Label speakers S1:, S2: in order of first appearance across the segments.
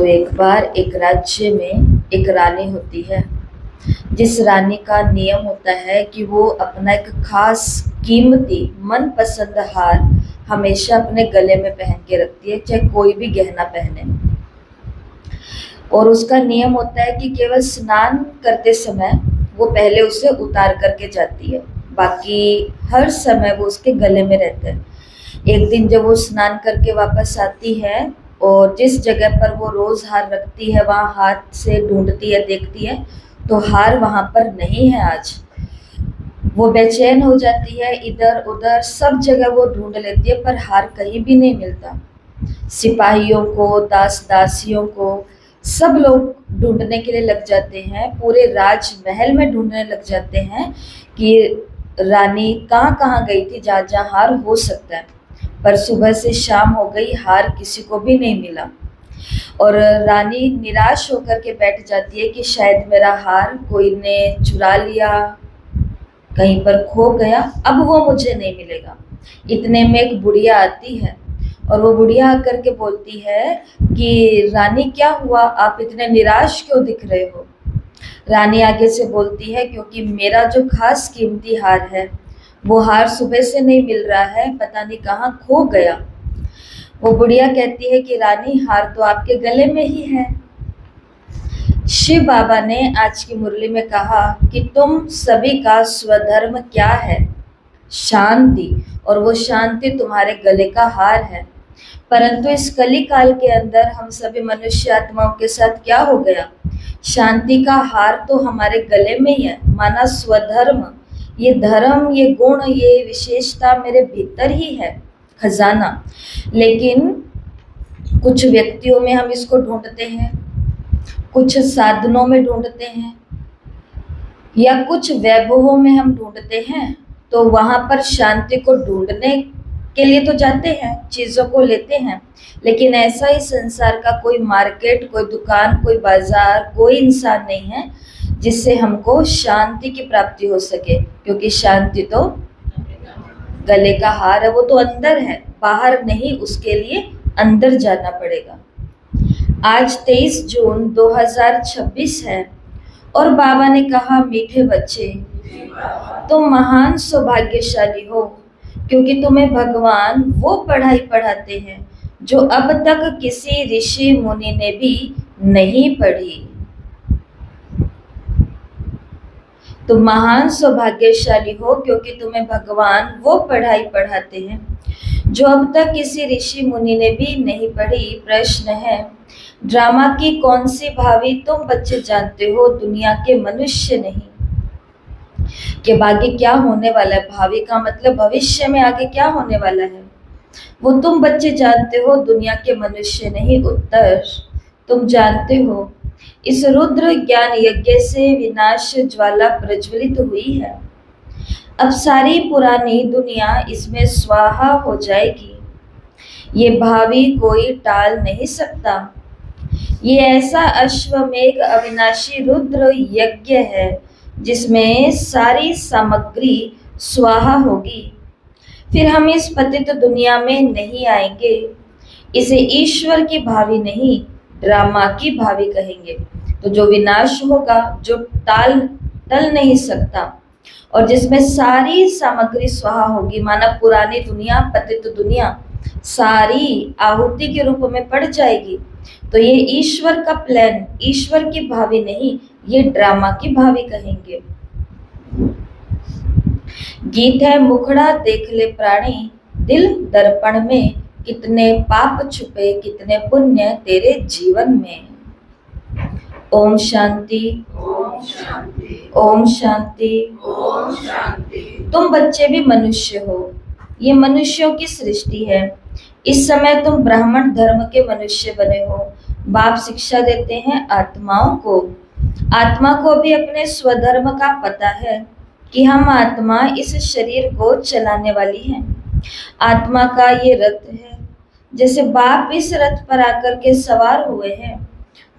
S1: तो एक बार एक राज्य में एक रानी होती है, जिस रानी का नियम होता है कि वो अपना एक खास कीमती मनपसंद हार हमेशा अपने गले में पहन के रखती है, चाहे कोई भी गहना पहने। और उसका नियम होता है कि केवल स्नान करते समय वो पहले उसे उतार करके जाती है, बाकी हर समय वो उसके गले में रहता है। एक दिन जब वो स्नान करके वापस आती है और जिस जगह पर वो रोज हार रखती है वहाँ हाथ से ढूंढती है, देखती है तो हार वहाँ पर नहीं है। आज वो बेचैन हो जाती है, इधर उधर सब जगह वो ढूंढ लेती है पर हार कहीं भी नहीं मिलता। सिपाहियों को, दास दासियों को, सब लोग ढूंढने के लिए लग जाते हैं, पूरे राजमहल में ढूंढने लग जाते हैं कि रानी कहाँ कहाँ गई थी, जहाँ जहाँ हार हो सकता है। पर सुबह से शाम हो गई, हार किसी को भी नहीं मिला और रानी निराश होकर के बैठ जाती है कि शायद मेरा हार कोई ने चुरा लिया, कहीं पर खो गया, अब वो मुझे नहीं मिलेगा। इतने में एक बुढ़िया आती है और वो बुढ़िया आकर के बोलती है कि रानी क्या हुआ, आप इतने निराश क्यों दिख रहे हो। रानी आगे से बोलती है क्योंकि मेरा जो खास कीमती हार है वो हार सुबह से नहीं मिल रहा है, पता नहीं कहाँ खो गया। वो बुढ़िया कहती है कि रानी हार तो आपके गले में ही है। शिव बाबा ने आज की मुरली में कहा कि तुम सभी का स्वधर्म क्या है, शांति, और वो शांति तुम्हारे गले का हार है। परंतु इस कली काल के अंदर हम सभी मनुष्य आत्माओं के साथ क्या हो गया, शांति का हार तो हमारे गले में ही है। माना स्वधर्म, ये धर्म, ये गुण, ये विशेषता मेरे भीतर ही है, खजाना। लेकिन कुछ व्यक्तियों में हम इसको ढूंढते हैं, कुछ साधनों में ढूंढते हैं, या कुछ वैभवों में हम ढूंढते हैं। तो वहां पर शांति को ढूंढने के लिए तो जाते हैं, चीजों को लेते हैं, लेकिन ऐसा ही संसार का कोई मार्केट, कोई दुकान, कोई बाजार, कोई इंसान नहीं है जिससे हमको शांति की प्राप्ति हो सके, क्योंकि शांति तो गले का हार है, वो तो अंदर है, बाहर नहीं, उसके लिए अंदर जाना पड़ेगा। आज 23 जून 2026 है और बाबा ने कहा, मीठे बच्चे तुम महान सौभाग्यशाली हो, क्योंकि तुम्हें भगवान वो पढ़ाई पढ़ाते हैं जो अब तक किसी ऋषि मुनि ने भी नहीं पढ़ी। तुम महान सौभाग्यशाली हो क्योंकि तुम्हें भगवान वो पढ़ाई पढ़ाते हैं जो अब तक किसी ऋषि मुनि ने भी नहीं पढ़ी। प्रश्न है, ड्रामा की कौन सी भावी तुम बच्चे जानते हो, दुनिया के मनुष्य नहीं, कि आगे क्या होने वाला है। भावी का मतलब भविष्य में आगे क्या होने वाला है, वो तुम बच्चे जानते हो, दुनिया के मनुष्य नहीं। उत्तर, तुम जानते हो इस रुद्र ज्ञान यज्ञ से विनाश ज्वाला प्रज्वलित हुई है। अब सारी पुरानी दुनिया इसमें स्वाहा हो जाएगी, ये भावी कोई टाल नहीं सकता। ये ऐसा अश्वमेघ अविनाशी रुद्र यज्ञ है जिसमें सारी सामग्री स्वाहा होगी, फिर हम इस पतित दुनिया में नहीं आएंगे। इसे ईश्वर की भावी नहीं, ड्रामा की भावी कहेंगे। तो जो विनाश होगा, जो टल नहीं सकता, और जिसमें सारी सामग्री स्वाहा होगी, माना पुरानी दुनिया, पतित दुनिया सारी आहुति के रूप में पड़ जाएगी। तो ये ईश्वर का प्लान, ईश्वर की भावी नहीं, ये ड्रामा की भावी कहेंगे। गीत है, मुखड़ा देख ले प्राणी, दिल दर्पण में, कितने पाप छुपे कितने पुण्य तेरे जीवन में। ओम शांति, ओम शांति, ओम शांति, ओम शांति। तुम बच्चे भी मनुष्य हो, ये मनुष्यों की सृष्टि है। इस समय तुम ब्राह्मण धर्म के मनुष्य बने हो। बाप शिक्षा देते हैं आत्माओं को। आत्मा को भी अपने स्वधर्म का पता है कि हम आत्मा इस शरीर को चलाने वाली हैं। आत्मा का ये रथ है, जैसे बाप इस रथ पर आकर के सवार हुए हैं,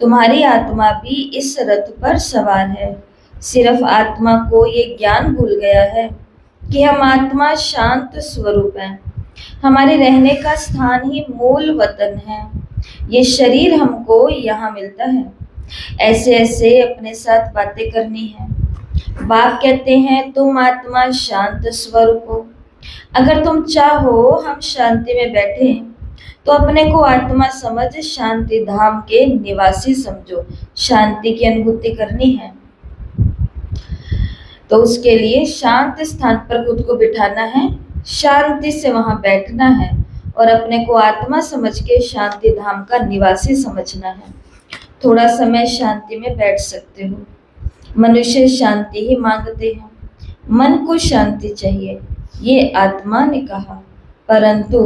S1: तुम्हारी आत्मा भी इस रथ पर सवार है। सिर्फ आत्मा को ये ज्ञान भूल गया है कि हम आत्मा शांत स्वरूप हैं। हमारे रहने का स्थान ही मूल वतन है। ये शरीर हमको यहाँ मिलता है। ऐसे ऐसे अपने साथ बातें करनी है। बाप कहते हैं तुम आत्मा शांत स्वरूप हो। अगर तुम चाहो हम शांति में बैठे तो अपने को आत्मा समझ शांति धाम के निवासी समझो। शांति की अनुभूति करनी है तो उसके लिए शांत स्थान पर खुद को बिठाना है, शांति से वहां बैठना है और अपने को आत्मा समझ के शांति धाम का निवासी समझना है। थोड़ा समय शांति में बैठ सकते हो। मनुष्य शांति ही मांगते हैं, मन को शांति चाहिए, ये आत्मा ने कहा। परंतु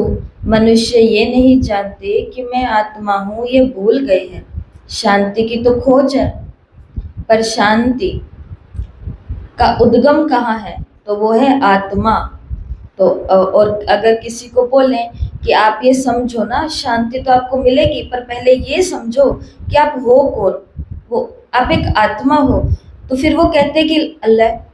S1: मनुष्य ये नहीं जानते कि मैं आत्मा हूं, ये भूल गए हैं। शांति की तो खोज है, पर शांति का उद्गम कहाँ है? तो वो है आत्मा। तो और अगर किसी को बोलें कि आप ये समझो ना, शांति तो आपको मिलेगी, पर पहले ये समझो कि आप हो कौन। वो आप एक आत्मा हो। तो फिर वो कहते हैं कि अल्लाह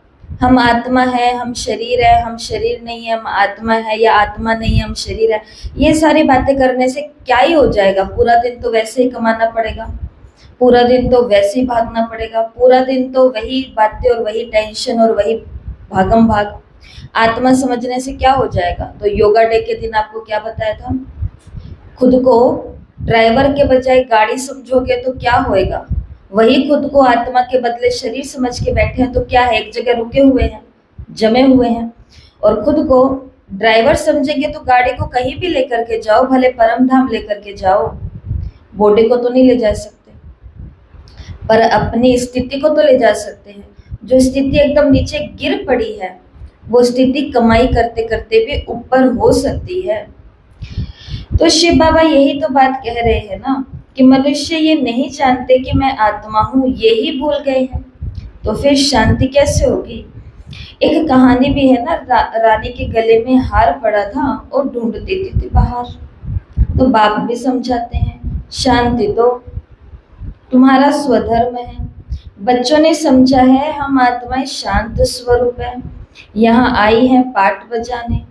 S1: हम आत्मा है, हम शरीर है, हम शरीर नहीं है, हम आत्मा है, या आत्मा नहीं है, हम शरीर है। ये सारी बातें करने से क्या ही हो जाएगा? पूरा दिन तो वैसे ही कमाना पड़ेगा, पूरा दिन तो वैसे ही भागना पड़ेगा, पूरा दिन तो वही बातें और वही टेंशन और वही भागम भाग। आत्मा समझने से क्या हो जाएगा? तो योगा डे के दिन आपको क्या बताया था? खुद को ड्राइवर के बजाय गाड़ी समझोगे तो क्या होएगा? वही खुद को आत्मा के बदले शरीर समझ के बैठे हैं तो क्या है? एक जगह रुके हुए हैं, जमे हुए हैं। और खुद को ड्राइवर समझेंगे तो गाड़ी को कहीं भी लेकर के जाओ, भले परम धाम लेकर के जाओ, बॉडी को तो नहीं ले जा सकते, पर अपनी स्थिति को तो ले जा सकते हैं। जो स्थिति एकदम नीचे गिर पड़ी है, वो स्थिति कमाई करते करते भी ऊपर हो सकती है। तो शिव बाबा यही तो बात कह रहे हैं ना कि मनुष्य ये नहीं जानते कि मैं आत्मा हूँ, यही भूल गए हैं। तो फिर शांति कैसे होगी? एक कहानी भी है ना, रानी के गले में हार पड़ा था और ढूंढ देती थी बाहर। तो बाप भी समझाते हैं शांति तो तुम्हारा स्वधर्म है। बच्चों ने समझा है हम आत्माएं शांत स्वरूप है, यहाँ आई है पाठ बजाने।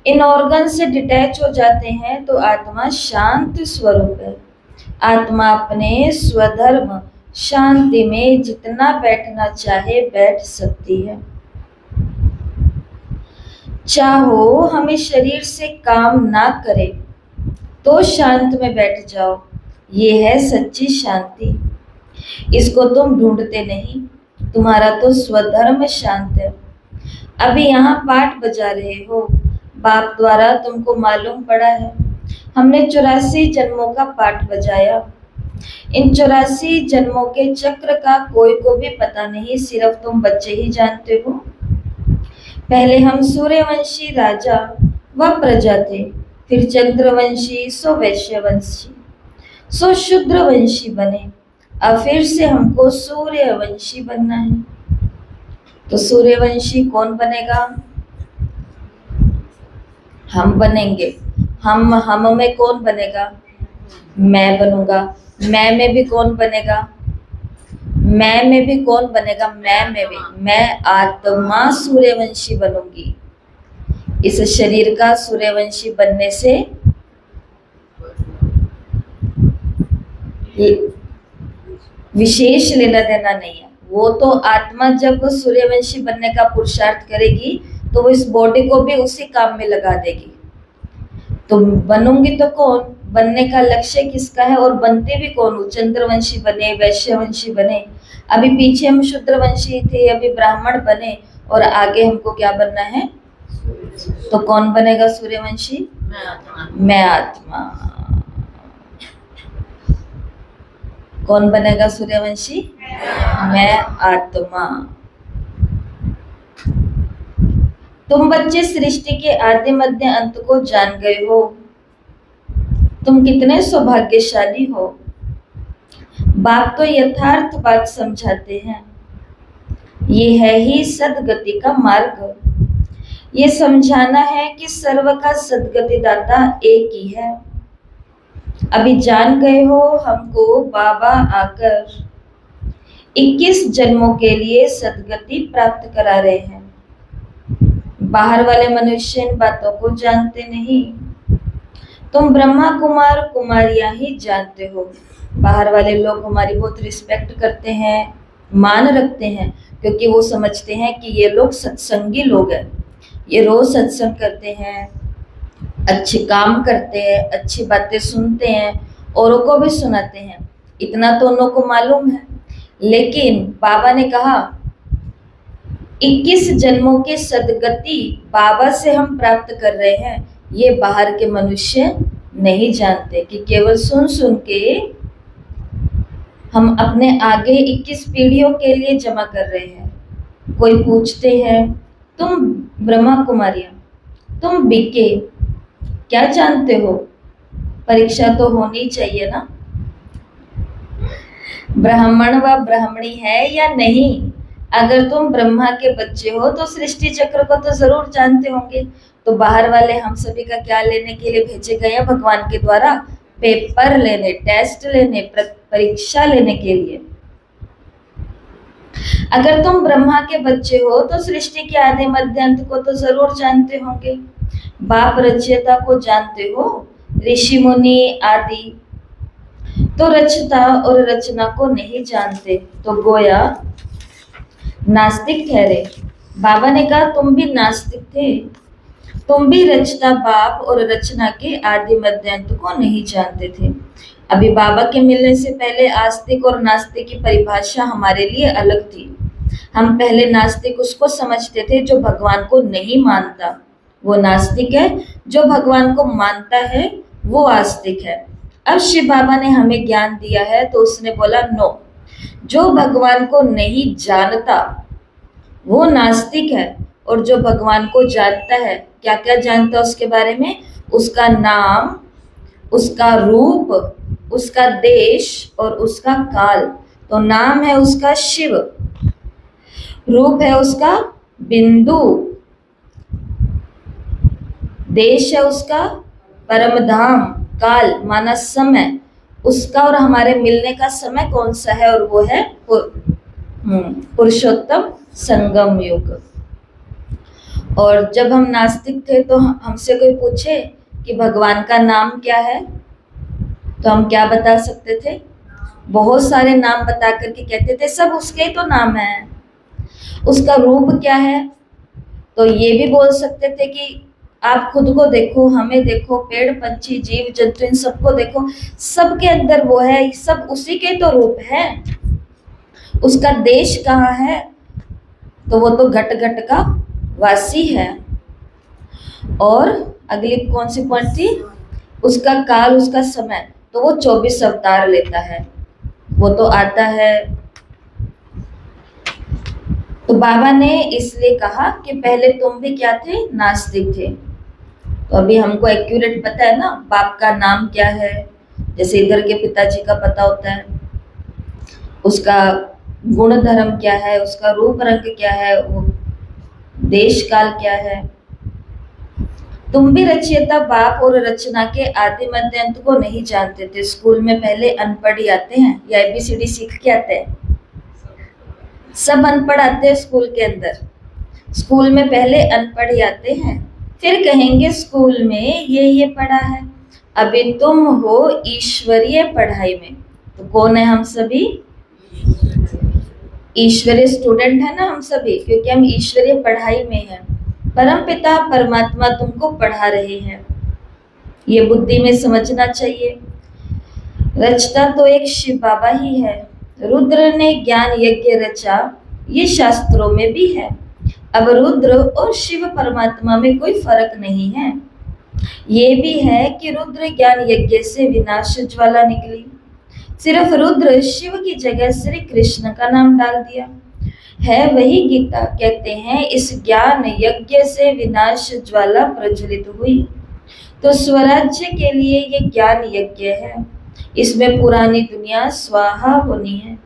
S1: इन ऑर्गन से डिटैच हो जाते हैं तो आत्मा शांत स्वरूप है। आत्मा अपने स्वधर्म शांति में जितना बैठना चाहे बैठ सकती है। चाहो हमें शरीर से काम ना करे तो शांत में बैठ जाओ, ये है सच्ची शांति। इसको तुम ढूंढते नहीं, तुम्हारा तो स्वधर्म शांत है। अभी यहाँ पाठ बजा रहे हो, बाप द्वारा तुमको मालूम पड़ा है हमने 84 जन्मों का पाठ बजाया। इन 84 जन्मों के चक्र का कोई को भी पता नहीं, सिर्फ तुम बच्चे ही जानते हो। पहले हम सूर्यवंशी राजा व प्रजा थे, फिर चंद्रवंशी, सो वैश्यवंशी, सो शूद्रवंशी बने। अब फिर से हमको सूर्यवंशी बनना है। तो सूर्यवंशी कौन बनेगा? हम बनेंगे। हम में कौन बनेगा? मैं बनूंगा। मैं में भी कौन बनेगा? मैं में भी कौन बनेगा? मैं में भी मैं आत्मा सूर्यवंशी बनूंगी। इस शरीर का सूर्यवंशी बनने से विशेष लेना देना नहीं है। वो तो आत्मा जब सूर्यवंशी बनने का पुरुषार्थ करेगी तो वो इस बॉडी को भी उसी काम में लगा देगी। तो बनूंगी तो कौन? बनने का लक्ष्य किसका है और बनते भी कौन हूँ? चंद्रवंशी बने, वैश्यवंशी बने। अभी पीछे हम शूद्रवंशी थे, अभी ब्राह्मण बने और आगे हमको क्या बनना है? तो कौन बनेगा सूर्यवंशी? मैं आत्मा। कौन बनेगा सूर्यवंशी? मैं आत्मा। तुम बच्चे सृष्टि के आदि मध्य अंत को जान गए हो। तुम कितने सौभाग्यशाली हो। बाप तो यथार्थ बात समझाते हैं। ये है ही सदगति का मार्ग। ये समझाना है कि सर्व का सदगति दाता एक ही है। अभी जान गए हो हमको बाबा आकर 21 जन्मों के लिए सदगति प्राप्त करा रहे हैं। बाहर वाले मनुष्य इन बातों को जानते नहीं। तुम ब्रह्मा कुमार कुमारियां ही जानते हो। बाहर वाले लोग हमारी बहुत रिस्पेक्ट करते हैं, मान रखते हैं, क्योंकि वो समझते हैं कि ये लोग सत्संगी लोग हैं, ये रोज सत्संग करते हैं, अच्छे काम करते हैं, अच्छी बातें सुनते हैं, औरों को भी सुनाते हैं। इतना तो उन को मालूम है। लेकिन बाबा ने कहा 21 जन्मों के सदगति बाबा से हम प्राप्त कर रहे हैं, ये बाहर के मनुष्य नहीं जानते कि केवल सुन सुन के हम अपने आगे 21 पीढ़ियों के लिए जमा कर रहे हैं। कोई पूछते हैं तुम ब्रह्मा कुमारियां, तुम बीके क्या जानते हो? परीक्षा तो होनी चाहिए ना, ब्राह्मण व ब्राह्मणी है या नहीं। अगर तुम ब्रह्मा के बच्चे हो तो सृष्टि चक्र को तो जरूर जानते होंगे। तो बाहर वाले हम सभी का क्या लेने के लिए भेजे गए हैं भगवान के द्वारा? पेपर लेने, टेस्ट लेने, परीक्षा लेने के लिए। अगर तुम ब्रह्मा के बच्चे हो तो सृष्टि के आदि मध्य अंत को तो जरूर जानते होंगे। बाप रचयिता को जानते हो, ऋषि मुनि आदि तो रचता और रचना को नहीं जानते, तो गोया नास्तिक ठहरे। बाबा ने कहा तुम भी नास्तिक थे, तुम भी रचता बाप और रचना के आदि मध्य अंत को नहीं जानते थे। अभी बाबा के मिलने से पहले आस्तिक और नास्तिक की परिभाषा हमारे लिए अलग थी। हम पहले नास्तिक उसको समझते थे जो भगवान को नहीं मानता, वो नास्तिक है। जो भगवान को मानता है वो आस्तिक है। अब शिव बाबा ने हमें ज्ञान दिया है तो उसने बोला नो, जो भगवान को नहीं जानता वो नास्तिक है, और जो भगवान को जानता है, क्या क्या जानता है उसके बारे में? उसका नाम, उसका रूप, उसका देश और उसका काल। तो नाम है उसका शिव, रूप है उसका बिंदु, देश है उसका परम धाम, काल माना समय उसका, और हमारे मिलने का समय कौन सा है? और वो है पुरुषोत्तम संगम युग। और जब हम नास्तिक थे तो हमसे कोई पूछे कि भगवान का नाम क्या है, तो हम क्या बता सकते थे? बहुत सारे नाम बता करके कहते थे सब उसके ही तो नाम है। उसका रूप क्या है? तो ये भी बोल सकते थे कि आप खुद को देखो, हमें देखो, पेड़ पंछी जीव जंतु इन सबको देखो, सबके अंदर वो है, सब उसी के तो रूप है। उसका देश कहाँ है? तो वो तो घट घट का वासी है। और अगली कौन सी पॉइंट थी? उसका काल, उसका समय, तो वो 24 अवतार लेता है, वो तो आता है। तो बाबा ने इसलिए कहा कि पहले तुम भी क्या थे? नास्तिक थे। तो अभी हमको एक्यूरेट पता है ना बाप का नाम क्या है, जैसे इधर के पिताजी का पता होता है, उसका गुण धर्म क्या है, उसका रूप रंग क्या है, वो देश काल क्या है। तुम भी रचयिता बाप और रचना के आदि मध्य अंत को नहीं जानते थे। स्कूल में पहले अनपढ़ ही आते हैं या ABCD सीख के आते हैं? सब अनपढ़ आते हैं स्कूल के अंदर। स्कूल में पहले अनपढ़ ही आते हैं, फिर कहेंगे स्कूल में ये पढ़ा है। अभी तुम हो ईश्वरीय पढ़ाई में, तो कौन है हम सभी? ईश्वरीय स्टूडेंट है ना हम सभी, क्योंकि हम ईश्वरीय पढ़ाई में हैं। परम पिता परमात्मा तुमको पढ़ा रहे हैं, ये बुद्धि में समझना चाहिए। रचता तो एक शिव बाबा ही है। रुद्र ने ज्ञान यज्ञ रचा, ये शास्त्रों में भी है। अब रुद्र और शिव परमात्मा में कोई फर्क नहीं है। ये भी है कि रुद्र ज्ञान यज्ञ से विनाश ज्वाला निकली, सिर्फ रुद्र शिव की जगह श्री कृष्ण का नाम डाल दिया है। वही गीता कहते हैं इस ज्ञान यज्ञ से विनाश ज्वाला प्रज्वलित हुई। तो स्वराज्य के लिए ये ज्ञान यज्ञ है, इसमें पुरानी दुनिया स्वाहा होनी है।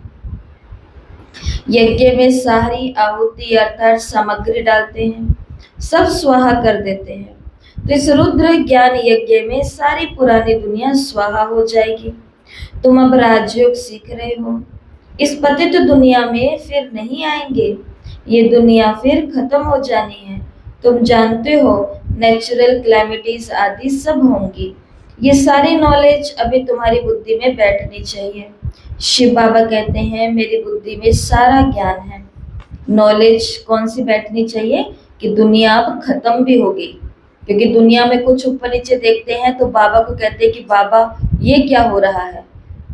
S1: यज्ञ में सारी आहुति अर्थात सामग्री डालते हैं, सब स्वाहा कर देते हैं। तो इस रुद्र ज्ञान यज्ञ में सारी पुरानी दुनिया स्वाहा हो जाएगी। तुम अब राजयोग सीख रहे हो, इस पतित दुनिया में फिर नहीं आएंगे, ये दुनिया फिर खत्म हो जानी है। तुम जानते हो नेचुरल क्लैमिटीज आदि सब होंगी, ये सारी नॉलेज अभी तुम्हारी बुद्धि में बैठनी चाहिए। शिव बाबा कहते हैं मेरी बुद्धि में सारा ज्ञान है। नॉलेज कौन सी बैठनी चाहिए कि दुनिया अब खत्म भी होगी, क्योंकि दुनिया में कुछ ऊपर नीचे देखते हैं तो बाबा को कहते हैं कि बाबा ये क्या हो रहा है।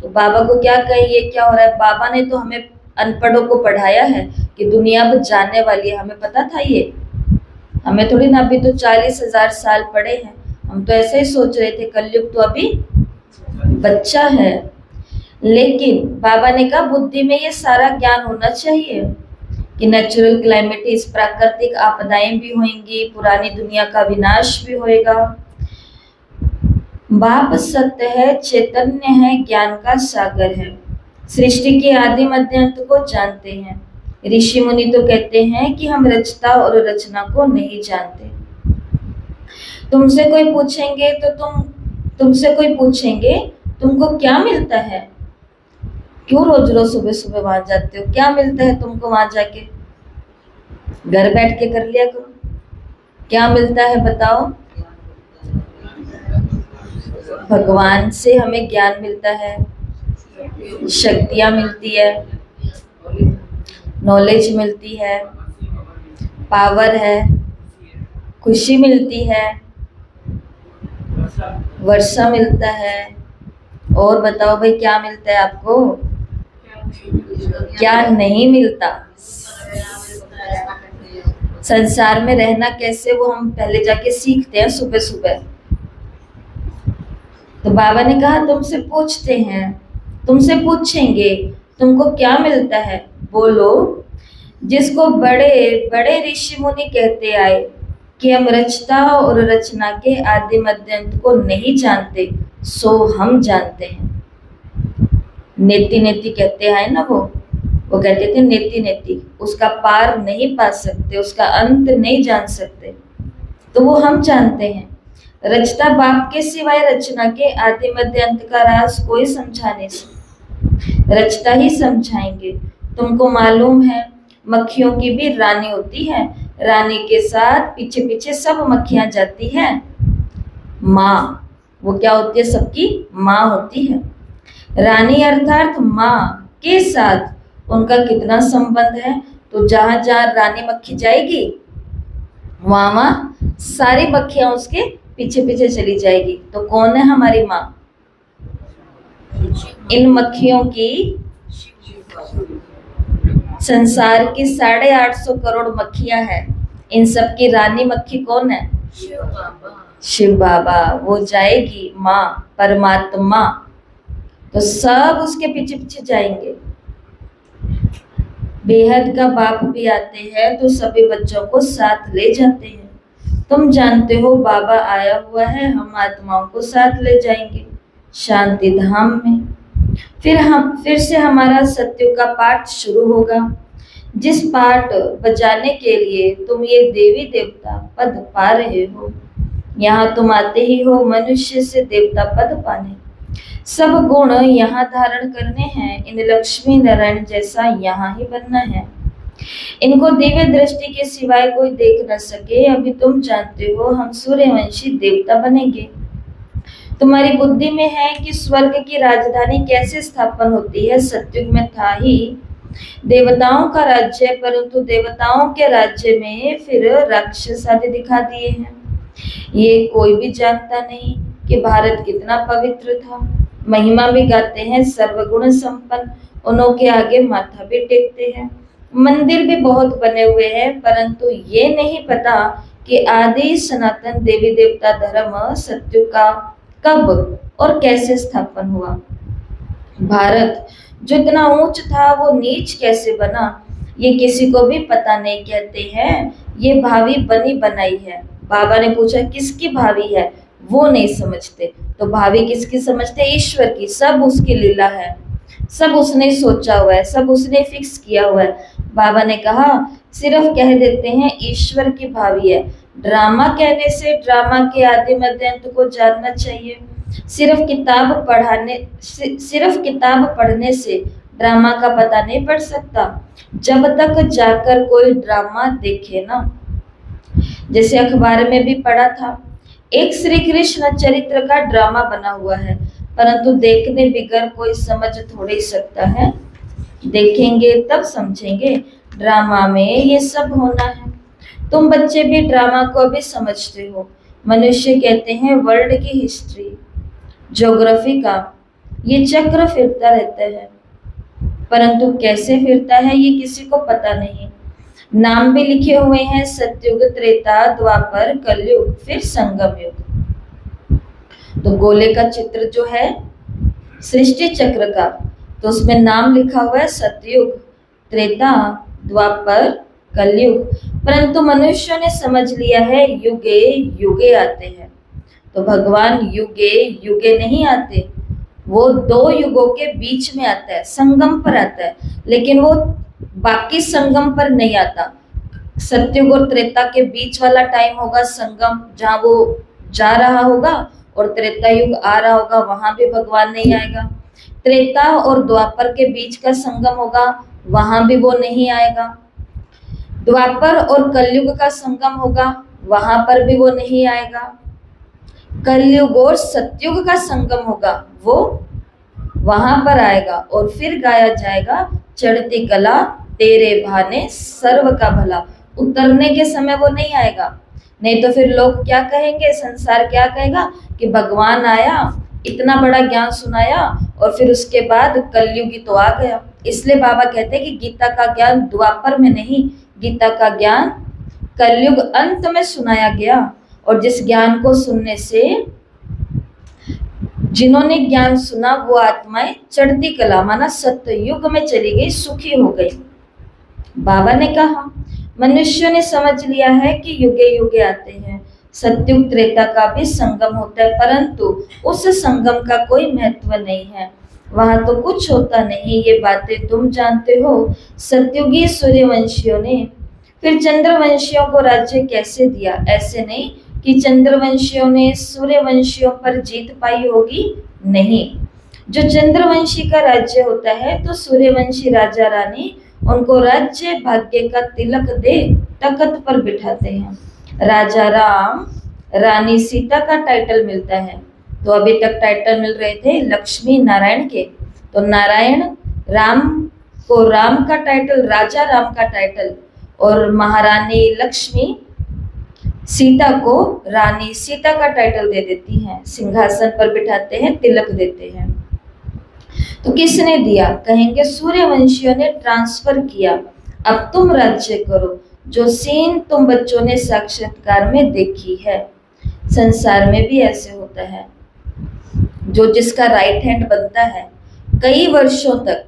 S1: तो बाबा को क्या कहे ये क्या हो रहा है। बाबा ने तो हमें अनपढ़ों को पढ़ाया है कि दुनिया अब जाने वाली है, हमें पता था ये। हमें थोड़ी ना, अभी तो 40,000 साल पड़े हैं, हम तो ऐसे ही सोच रहे थे कलयुग तो अभी बच्चा है। लेकिन बाबा ने कहा बुद्धि में ये सारा ज्ञान होना चाहिए कि नेचुरल क्लाइमेटिस, प्राकृतिक आपदाएं भी होंगी, पुरानी दुनिया का विनाश भी होएगा। बाप सत्य है, चैतन्य है, ज्ञान का सागर है, सृष्टि के आदि मध्य अंत को जानते हैं। ऋषि मुनि तो कहते हैं कि हम रचता और रचना को नहीं जानते। तुमसे कोई पूछेंगे तुमको क्या मिलता है, क्यों रोज रोज सुबह सुबह वहां जाते हो, क्या मिलता है तुमको वहां जाके। घर बैठ के कर लिया करो, क्या मिलता है बताओ। भगवान से हमें ज्ञान मिलता है, शक्तियां मिलती है, नॉलेज मिलती है, पावर है, खुशी मिलती है, वर्षा मिलता है। और बताओ भाई क्या मिलता है आपको, क्या नहीं मिलता। संसार में रहना कैसे वो हम पहले जाके सीखते हैं सुबह सुबह। तो बाबा ने कहा तुमसे पूछेंगे तुमको क्या मिलता है, बोलो। जिसको बड़े बड़े ऋषि मुनि कहते आए कि हम रचता और रचना के आदि मध्य अंत को नहीं जानते, सो हम जानते हैं। नेति नेति कहते हैं ना, वो कहते थे नेति नेति, उसका पार नहीं पा सकते, उसका अंत नहीं जान सकते, तो वो हम जानते हैं। रचता बाप के सिवाय रचना के आदि मध्य अंत का राज कोई समझा नहीं सकता, रचता ही समझाएंगे। तुमको मालूम है मक्खियों की भी रानी होती है, रानी के साथ पीछे पीछे सब मक्खियां जाती है। माँ, वो क्या होती है, सबकी माँ होती है। रानी अर्थात माँ के साथ उनका कितना संबंध है, तो जहां जहां रानी मक्खी जाएगी वहां वहां सारी मक्खियां उसके पीछे पीछे चली जाएगी। तो कौन है हमारी माँ। इन मक्खियों की, संसार की 850 करोड़ मक्खियां हैं, इन सब की रानी मक्खी कौन है, शिव बाबा। वो जाएगी माँ परमात्मा, तो सब उसके पीछे पीछे जाएंगे। बेहद का बाप भी आते हैं तो सभी बच्चों को साथ ले जाते हैं। तुम जानते हो बाबा आया हुआ है, हम आत्माओं को साथ ले जाएंगे शांति धाम में। फिर से हमारा सत्य का पाठ शुरू होगा, जिस पाठ बजाने के लिए तुम ये देवी देवता पद पा रहे हो। यहाँ तुम आते ही हो मनुष्य से देवता पद पाने। सब गुण यहाँ धारण करने हैं, इन लक्ष्मी नारायण जैसा यहाँ ही बनना है। इनको दिव्य दृष्टि के सिवाय कोई देख न सके। अभी तुम जानते हो हम सूर्यवंशी देवता बनेंगे। तुम्हारी बुद्धि में है कि स्वर्ग की राजधानी कैसे स्थापन होती है। सतयुग में था ही देवताओं का राज्य, परंतु देवताओं के राज्य में फिर राक्षस आदि दिखा दिए हैं। ये कोई भी जानता नहीं कि भारत कितना पवित्र था। महिमा भी गाते हैं सर्वगुण संपन्न, उन्हों के आगे माथा भी टेकते हैं। मंदिर भी बहुत बने हुए हैं, परंतु ये नहीं पता कि आदि सनातन देवी देवता धर्म सत्युग का कब और कैसे स्थापन हुआ। भारत जो इतना ऊंच था वो नीच कैसे बना, ये किसी को भी पता नहीं। कहते हैं ये भावी बनी बनाई है। बाबा ने पूछा किसकी भावी है, वो नहीं समझते। तो भावी किसकी समझते, ईश्वर की। सब उसकी लीला है, सब उसने सोचा हुआ है, सब उसने फिक्स किया हुआ है। बाबा ने कहा सिर्फ कह देते हैं ईश्वर की भावी है। ड्रामा कहने से ड्रामा के आदि मध्य अंत को जानना चाहिए। सिर्फ किताब पढ़ने से ड्रामा का पता नहीं पड़ सकता, जब तक जाकर कोई ड्रामा देखे ना। जैसे अखबार में भी पढ़ा था एक श्री कृष्ण चरित्र का ड्रामा बना हुआ है, परंतु देखने बिगर कोई समझ थोड़ी सकता है। देखेंगे तब समझेंगे, ड्रामा में ये सब होना है। तुम बच्चे भी ड्रामा को अभी समझते हो। मनुष्य कहते हैं वर्ल्ड की हिस्ट्री, ज्योग्राफी का ये चक्र फिरता रहता है, परंतु कैसे फिरता है ये किसी को पता नहीं। नाम भी लिखे हुए हैं, सतयुग, त्रेता, द्वापर, कलयुग, फिर संगम युग। तो गोले का चित्र जो है सृष्टि चक्र का, तो उसमें नाम लिखा हुआ है सतयुग, त्रेता, द्वापर, कलयुग, परंतु मनुष्यों ने समझ लिया है युगे युगे आते हैं। तो भगवान युगे युगे नहीं आते, वो दो युगों के बीच में आता है, संगम पर आता है, लेकिन वो बाकी संगम पर नहीं आता। सतयुग और त्रेता के बीच वाला टाइम होगा संगम, जहां वो जा रहा होगा, और त्रेता युग आ रहा होगा, वहां भी भगवान नहीं आएगा। त्रेता और द्वापर के बीच का संगम होगा, वहां भी वो नहीं आएगा। द्वापर और कलयुग का संगम होगा, वहां पर भी वो नहीं आएगा। कलयुग और सतयुग का संगम होगा, वो वहां पर आएगा, और फिर गाया जाएगा चढ़ती कला तेरे भाने सर्व का भला। उतरने के समय वो नहीं आएगा, नहीं तो फिर लोग क्या कहेंगे, संसार क्या कहेगा कि भगवान आया, इतना बड़ा ज्ञान सुनाया, और फिर उसके बाद कलयुगी तो आ गया। इसलिए बाबा कहते हैं कि गीता का ज्ञान द्वापर में नहीं, गीता का ज्ञान कलयुग अंत में सुनाया गया। और जिस ज्ञान को सुनने से जिन्होंने ज्ञान सुना वो आत्माएं चढ़ती कला माना सतयुग में चली गई, सुखी हो गई। बाबा ने कहा मनुष्य ने समझ लिया है कि युगे युगे आते हैं, सतयुग त्रेता का भी संगम होता है, परंतु उस संगम का कोई महत्व नहीं है, वहां तो कुछ होता नहीं, ये बातें तुम जानते हो। सतयुगी सूर्यवंशियों ने फिर चंद्रवंशियों को राज्य कैसे दिया? ऐसे नहीं कि चंद्रवंशियों ने सूर्यवंशियों पर जीत पाई होगी, नहीं। जो चंद्रवंशी का राज्य होता है तो सूर्यवंशी राजा रानी उनको राज्य भाग्य का तिलक दे तख्त पर बिठाते हैं। राजा राम, रानी सीता का टाइटल मिलता है। तो अभी तक टाइटल मिल रहे थे लक्ष्मी नारायण के, तो नारायण राम को राम का टाइटल, राजा राम का टाइटल, और महारानी लक्ष्मी सीता को रानी सीता का टाइटल दे देती हैं, सिंहासन पर बिठाते हैं, तिलक देते हैं। तो किसने दिया? कहेंगे सूर्यवंशियों ने ट्रांसफर किया, अब तुम राज्य करो, जो सीन तुम बच्चों ने साक्षात्कार में देखी है। संसार में भी ऐसे होता है, जो जिसका राइट हैंड बनता है कई वर्षों तक,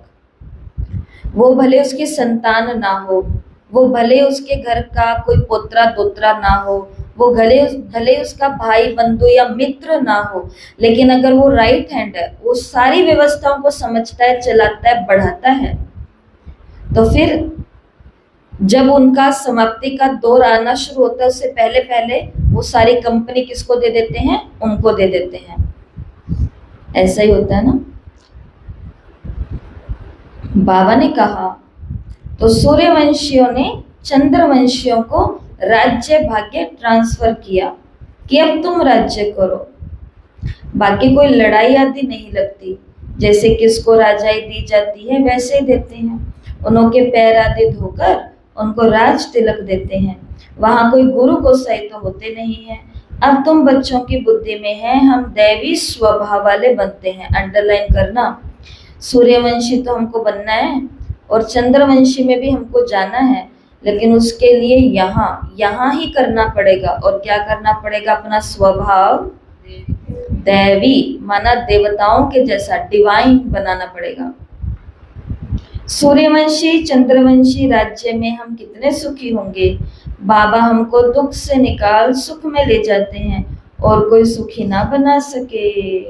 S1: वो भले उसकी संतान ना हो, वो भले उसके घर का कोई पोत्रा दोत्रा ना हो, वो भले उसका भाई बंधु या मित्र ना हो, लेकिन अगर वो राइट हैंड है, वो सारी व्यवस्थाओं को समझता है, चलाता है, बढ़ाता है, तो फिर जब उनका समाप्ति का दौर आना शुरू होता है, उससे पहले पहले वो सारी कंपनी किसको दे देते हैं? उनको दे देते हैं। ऐसा ही होता है ना। बाबा ने कहा तो सूर्यवंशियों ने चंद्रवंशियों को राज्य भाग्य ट्रांसफर किया कि अब तुम राज्य करो। बाकी कोई लड़ाई आदि नहीं लगती, जैसे किसको राजाई दी जाती है वैसे ही देते हैं। उनके पैर आदि धोकर उनको राज तिलक देते हैं। वहां कोई गुरु गोसाई तो होते नहीं है। अब तुम बच्चों की बुद्धि में है, हम दैवी स्वभाव वाले बनते हैं। अंडरलाइन करना, सूर्यवंशी तो हमको बनना है और चंद्रवंशी में भी हमको जाना है, लेकिन उसके लिए यहाँ ही करना पड़ेगा। और क्या करना पड़ेगा? अपना स्वभाव दैवी माना देवताओं के जैसा डिवाइन बनाना पड़ेगा। सूर्यवंशी चंद्रवंशी राज्य में हम कितने सुखी होंगे। बाबा हमको दुख से निकाल सुख में ले जाते हैं और कोई सुखी ना बना सके।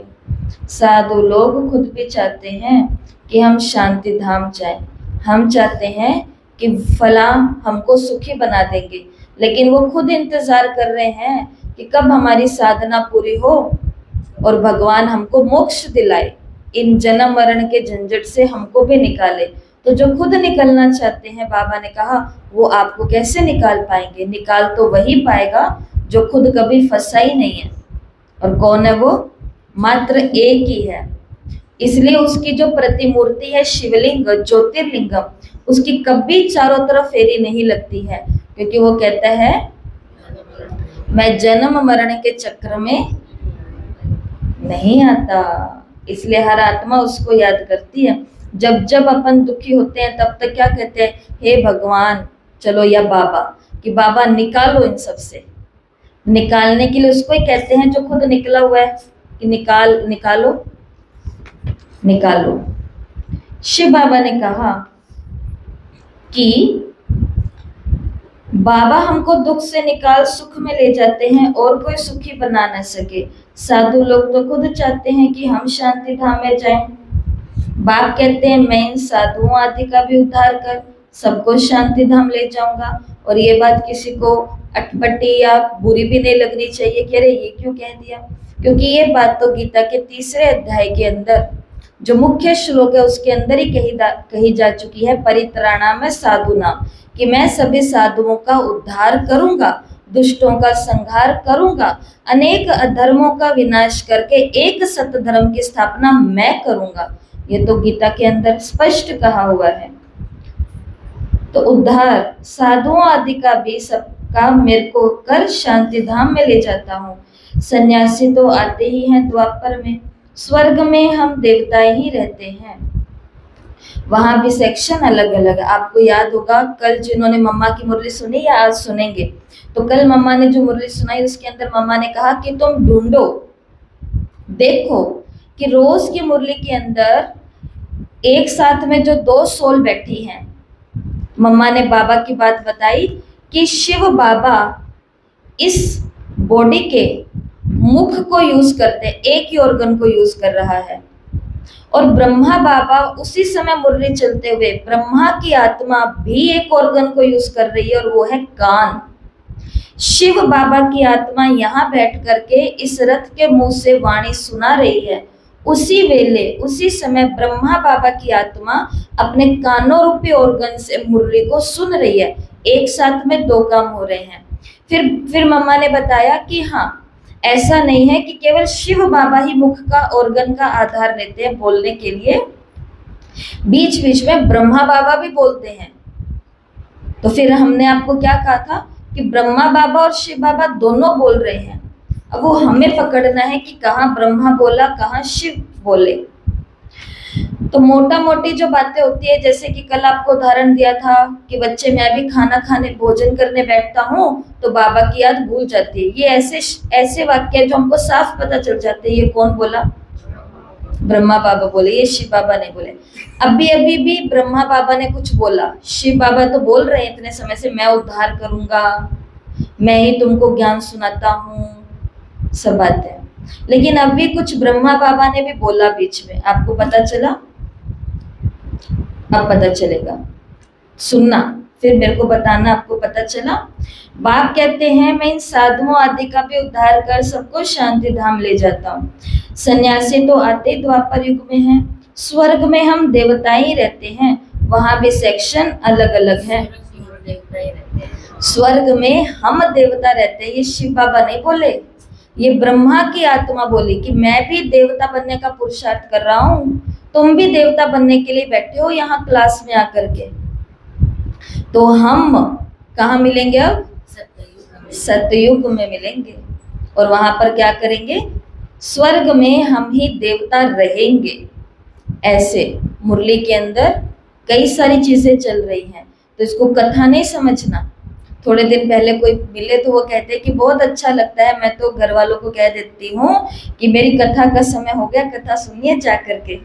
S1: साधु लोग खुद भी चाहते हैं कि हम शांति धाम जाएं। हम चाहते हैं कि फला हमको सुखी बना देंगे, लेकिन वो खुद इंतजार कर रहे हैं कि कब हमारी साधना पूरी हो और भगवान हमको मोक्ष दिलाए, इन जन्म मरण के झंझट से हमको भी निकाले। तो जो खुद निकलना चाहते हैं, बाबा ने कहा वो आपको कैसे निकाल पाएंगे? निकाल तो वही पाएगा जो खुद कभी फंसा ही नहीं है। और कौन है वो? मात्र एक ही है। इसलिए उसकी जो प्रतिमूर्ति है शिवलिंग ज्योतिर्लिंगम, उसकी कभी चारों तरफ फेरी नहीं लगती है, क्योंकि वो कहता है मैं जन्म मरण के चक्र में नहीं आता। इसलिए हर आत्मा उसको याद करती है। जब जब अपन दुखी होते हैं तब तक क्या कहते हैं? हे भगवान चलो, या बाबा, कि बाबा निकालो इन सब से। निकालने के लिए उसको ही कहते हैं जो खुद निकला हुआ है, कि निकालो निकालो। शिव बाबा ने कहा कि बाबा हमको दुख से निकाल सुख में ले जाते हैं और कोई सुखी बना न सके। साधु लोग तो खुद चाहते हैं कि हम शांति धाम में जाएं। बाप कहते हैं मैं इन साधुओं आदि का भी उद्धार कर सबको शांति धाम ले जाऊंगा। और ये बात किसी को अटपटी या बुरी भी नहीं लगनी चाहिए कि अरे ये क्यों कह दिया, क्योंकि ये बात तो गीता के 3रे अध्याय के अंदर जो मुख्य श्लोक है उसके अंदर ही कही जा चुकी है, परित्राणाय साधूनाम, कि मैं सभी साधुओं का उद्धार करूंगा, दुष्टों का संहार करूंगा, अनेक अधर्मों का विनाश करके एक सत्य धर्म की स्थापना मैं करूंगा। ये तो गीता के अंदर स्पष्ट कहा हुआ है। तो उद्धार साधुओं आदि का भी सबका मेरे को कर शांति धाम में ले जाता हूँ। सन्यासी तो आते ही हैं द्वापर में, स्वर्ग में हम देवताएं ही रहते हैं। वहां भी सेक्शन अलग अलग। आपको याद होगा कल जिन्होंने मम्मा की मुरली सुनी या आज सुनेंगे, तो कल मम्मा ने जो मुरली सुनाई उसके अंदर मम्मा ने कहा कि तुम ढूंढो, देखो कि रोज की मुरली के अंदर एक साथ में जो 2 सोल बैठी हैं। मम्मा ने बाबा की बात बताई कि शिव बाबा इस बॉडी के मुख को यूज करते, एक ही ऑर्गन को यूज कर रहा है, और ब्रह्मा बाबा उसी समय मुरली चलते हुए ब्रह्मा की आत्मा भी एक ऑर्गन को यूज कर रही है, और वो है कान। शिव बाबा की आत्मा यहाँ बैठ करके इस रथ के मुंह से वाणी सुना रही है, उसी वेले उसी समय ब्रह्मा बाबा की आत्मा अपने कानों रूपी ऑर्गन से मुरली को सुन रही है। एक साथ में 2 काम हो रहे हैं। फिर मम्मा ने बताया कि हाँ, ऐसा नहीं है कि केवल शिव बाबा ही मुख का ऑर्गन का आधार लेते हैं बोलने के लिए, बीच बीच में ब्रह्मा बाबा भी बोलते हैं। तो फिर हमने आपको क्या कहा था कि ब्रह्मा बाबा और शिव बाबा दोनों बोल रहे हैं। अब वो हमें पकड़ना है कि कहाँ ब्रह्मा बोला, कहाँ शिव बोले। तो मोटा मोटी जो बातें होती है, जैसे कि कल आपको उदाहरण दिया था कि बच्चे मैं भी खाना खाने भोजन करने बैठता हूँ तो बाबा की याद भूल जाती है। ये ऐसे वाक्य जो हमको साफ पता चल जाते हैं ये कौन बोला? ब्रह्मा बाबा बोले, ये शिव बाबा नहीं बोले। अभी भी ब्रह्मा बाबा ने कुछ बोला, शिव बाबा तो बोल रहे हैं इतने समय से मैं उद्धार करूंगा, मैं ही तुमको ज्ञान सुनाता हूँ, सब बातें। लेकिन अभी कुछ ब्रह्मा बाबा ने भी बोला बीच में, आपको पता चला? अब पता चलेगा, सुनना फिर मेरे को बताना आपको पता चला। बाप कहते हैं मैं इन साधुओं आदि का भी उद्धार कर सबको शांति धाम ले जाता हूँ। सन्यासी तो आते द्वापर युग में हैं, स्वर्ग में हम देवता ही रहते हैं, वहां भी सेक्शन अलग अलग है। स्वर्ग में हम देवता रहते हैं, ये शिव बाबा नहीं बोले, ये ब्रह्मा की आत्मा बोली कि मैं भी देवता बनने का पुरुषार्थ कर रहा हूँ, तुम भी देवता बनने के लिए बैठे हो यहाँ क्लास में आकर के। तो हम कहाँ मिलेंगे? अब सतयुग में मिलेंगे, और वहां पर क्या करेंगे? स्वर्ग में हम ही देवता रहेंगे। ऐसे मुरली के अंदर कई सारी चीजें चल रही हैं, तो इसको कथा नहीं समझना। थोड़े दिन पहले कोई मिले तो वो कहते कि बहुत अच्छा लगता है, मैं तो घर वालों को कह देती हूँ कि मेरी कथा का समय हो गया, कथा सुनिए जा करके।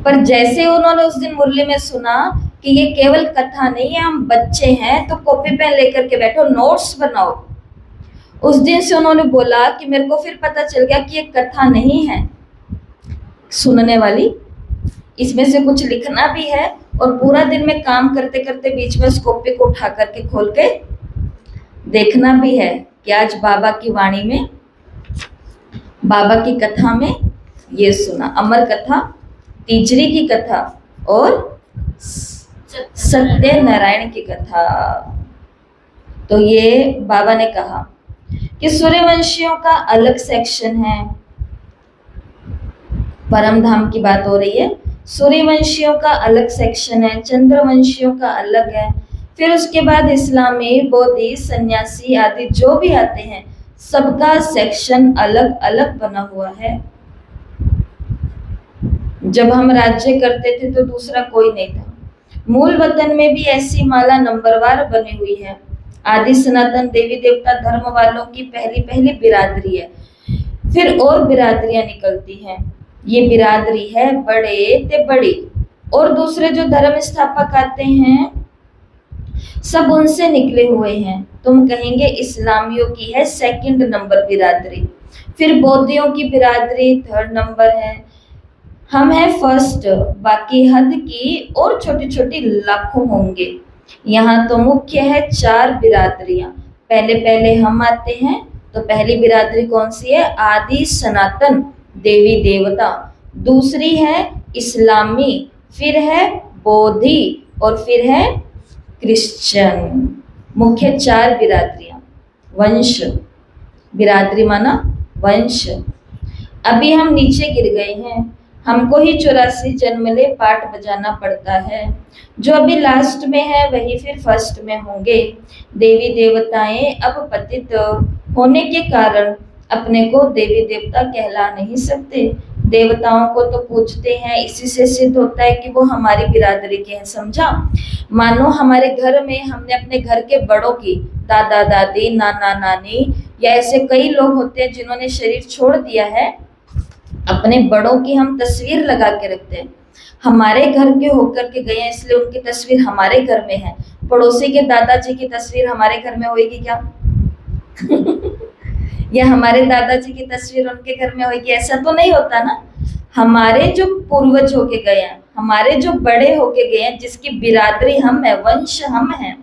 S1: पर जैसे उन्होंने उस दिन मुरली में सुना कि ये केवल कथा नहीं है, हम बच्चे हैं तो कॉपी पेन लेकर के बैठो, नोट्स बनाओ। उस दिन से उन्होंने बोला कि मेरे को फिर पता चल गया कि ये कथा नहीं है सुनने वाली, इसमें से कुछ लिखना भी है, और पूरा दिन में काम करते करते बीच में उस कॉपी को उठा करके खोल के देखना भी है कि आज बाबा की वाणी में, बाबा की कथा में ये सुना। अमर कथा, तीजरी की कथा और सत्य नारायण की कथा। तो ये बाबा ने कहा कि सूर्यवंशियों का अलग सेक्शन है, परम धाम की बात हो रही है, सूर्यवंशियों का अलग सेक्शन है, चंद्रवंशियों का अलग है, फिर उसके बाद इस्लामी, बौद्धि, सन्यासी आदि जो भी आते हैं सबका सेक्शन अलग अलग बना हुआ है। जब हम राज्य करते थे तो दूसरा कोई नहीं था। मूल वतन में भी ऐसी माला नंबरवार बनी हुई है। आदि सनातन देवी देवता धर्म वालों की पहली पहली बिरादरी है, फिर और बिरादरियां निकलती हैं। ये बिरादरी है बड़े ते बड़ी, और दूसरे जो धर्म स्थापक आते हैं सब उनसे निकले हुए हैं। तुम कहेंगे इस्लामियों की है सेकंड नंबर बिरादरी, फिर बौद्धियों की बिरादरी थर्ड नंबर है, हम हैं फर्स्ट, बाकी हद की और छोटी छोटी लाखों होंगे। यहाँ तो मुख्य है 4 बिरादरियां। पहले पहले हम आते हैं, तो पहली बिरादरी कौन सी है? आदि सनातन देवी देवता, दूसरी है इस्लामी, फिर है बौद्धि और फिर है क्रिश्चियन। मुख्य 4 बिरादरियां। वंश, बिरादरी माना वंश। अभी हम नीचे गिर गए हैं, हमको ही 84 जन्म ले पाठ बजाना पड़ता है। जो अभी लास्ट में है वही फिर फर्स्ट में होंगे। देवी देवताएं अब पतित होने के कारण अपने को देवी देवता कहला नहीं सकते। देवताओं को तो पूजते हैं, इसी से सिद्ध होता है कि वो हमारी बिरादरी के हैं। समझा? मानो हमारे घर में हमने अपने घर के बड़ों की, दादा दादी, नाना नानी, या ऐसे कई लोग होते हैं जिन्होंने शरीर छोड़ दिया है, अपने बड़ों की हम तस्वीर लगा के रखते हैं। हमारे घर के होकर के गए हैं इसलिए उनकी तस्वीर हमारे घर में है। पड़ोसी के दादाजी की तस्वीर हमारे घर में होगी क्या? या हमारे दादाजी की तस्वीर उनके घर में होगी? ऐसा तो नहीं होता ना। हमारे जो पूर्वज होके गए हैं, हमारे जो बड़े होके गए हैं, जिसकी बिरादरी हम है, वंश हम हैं,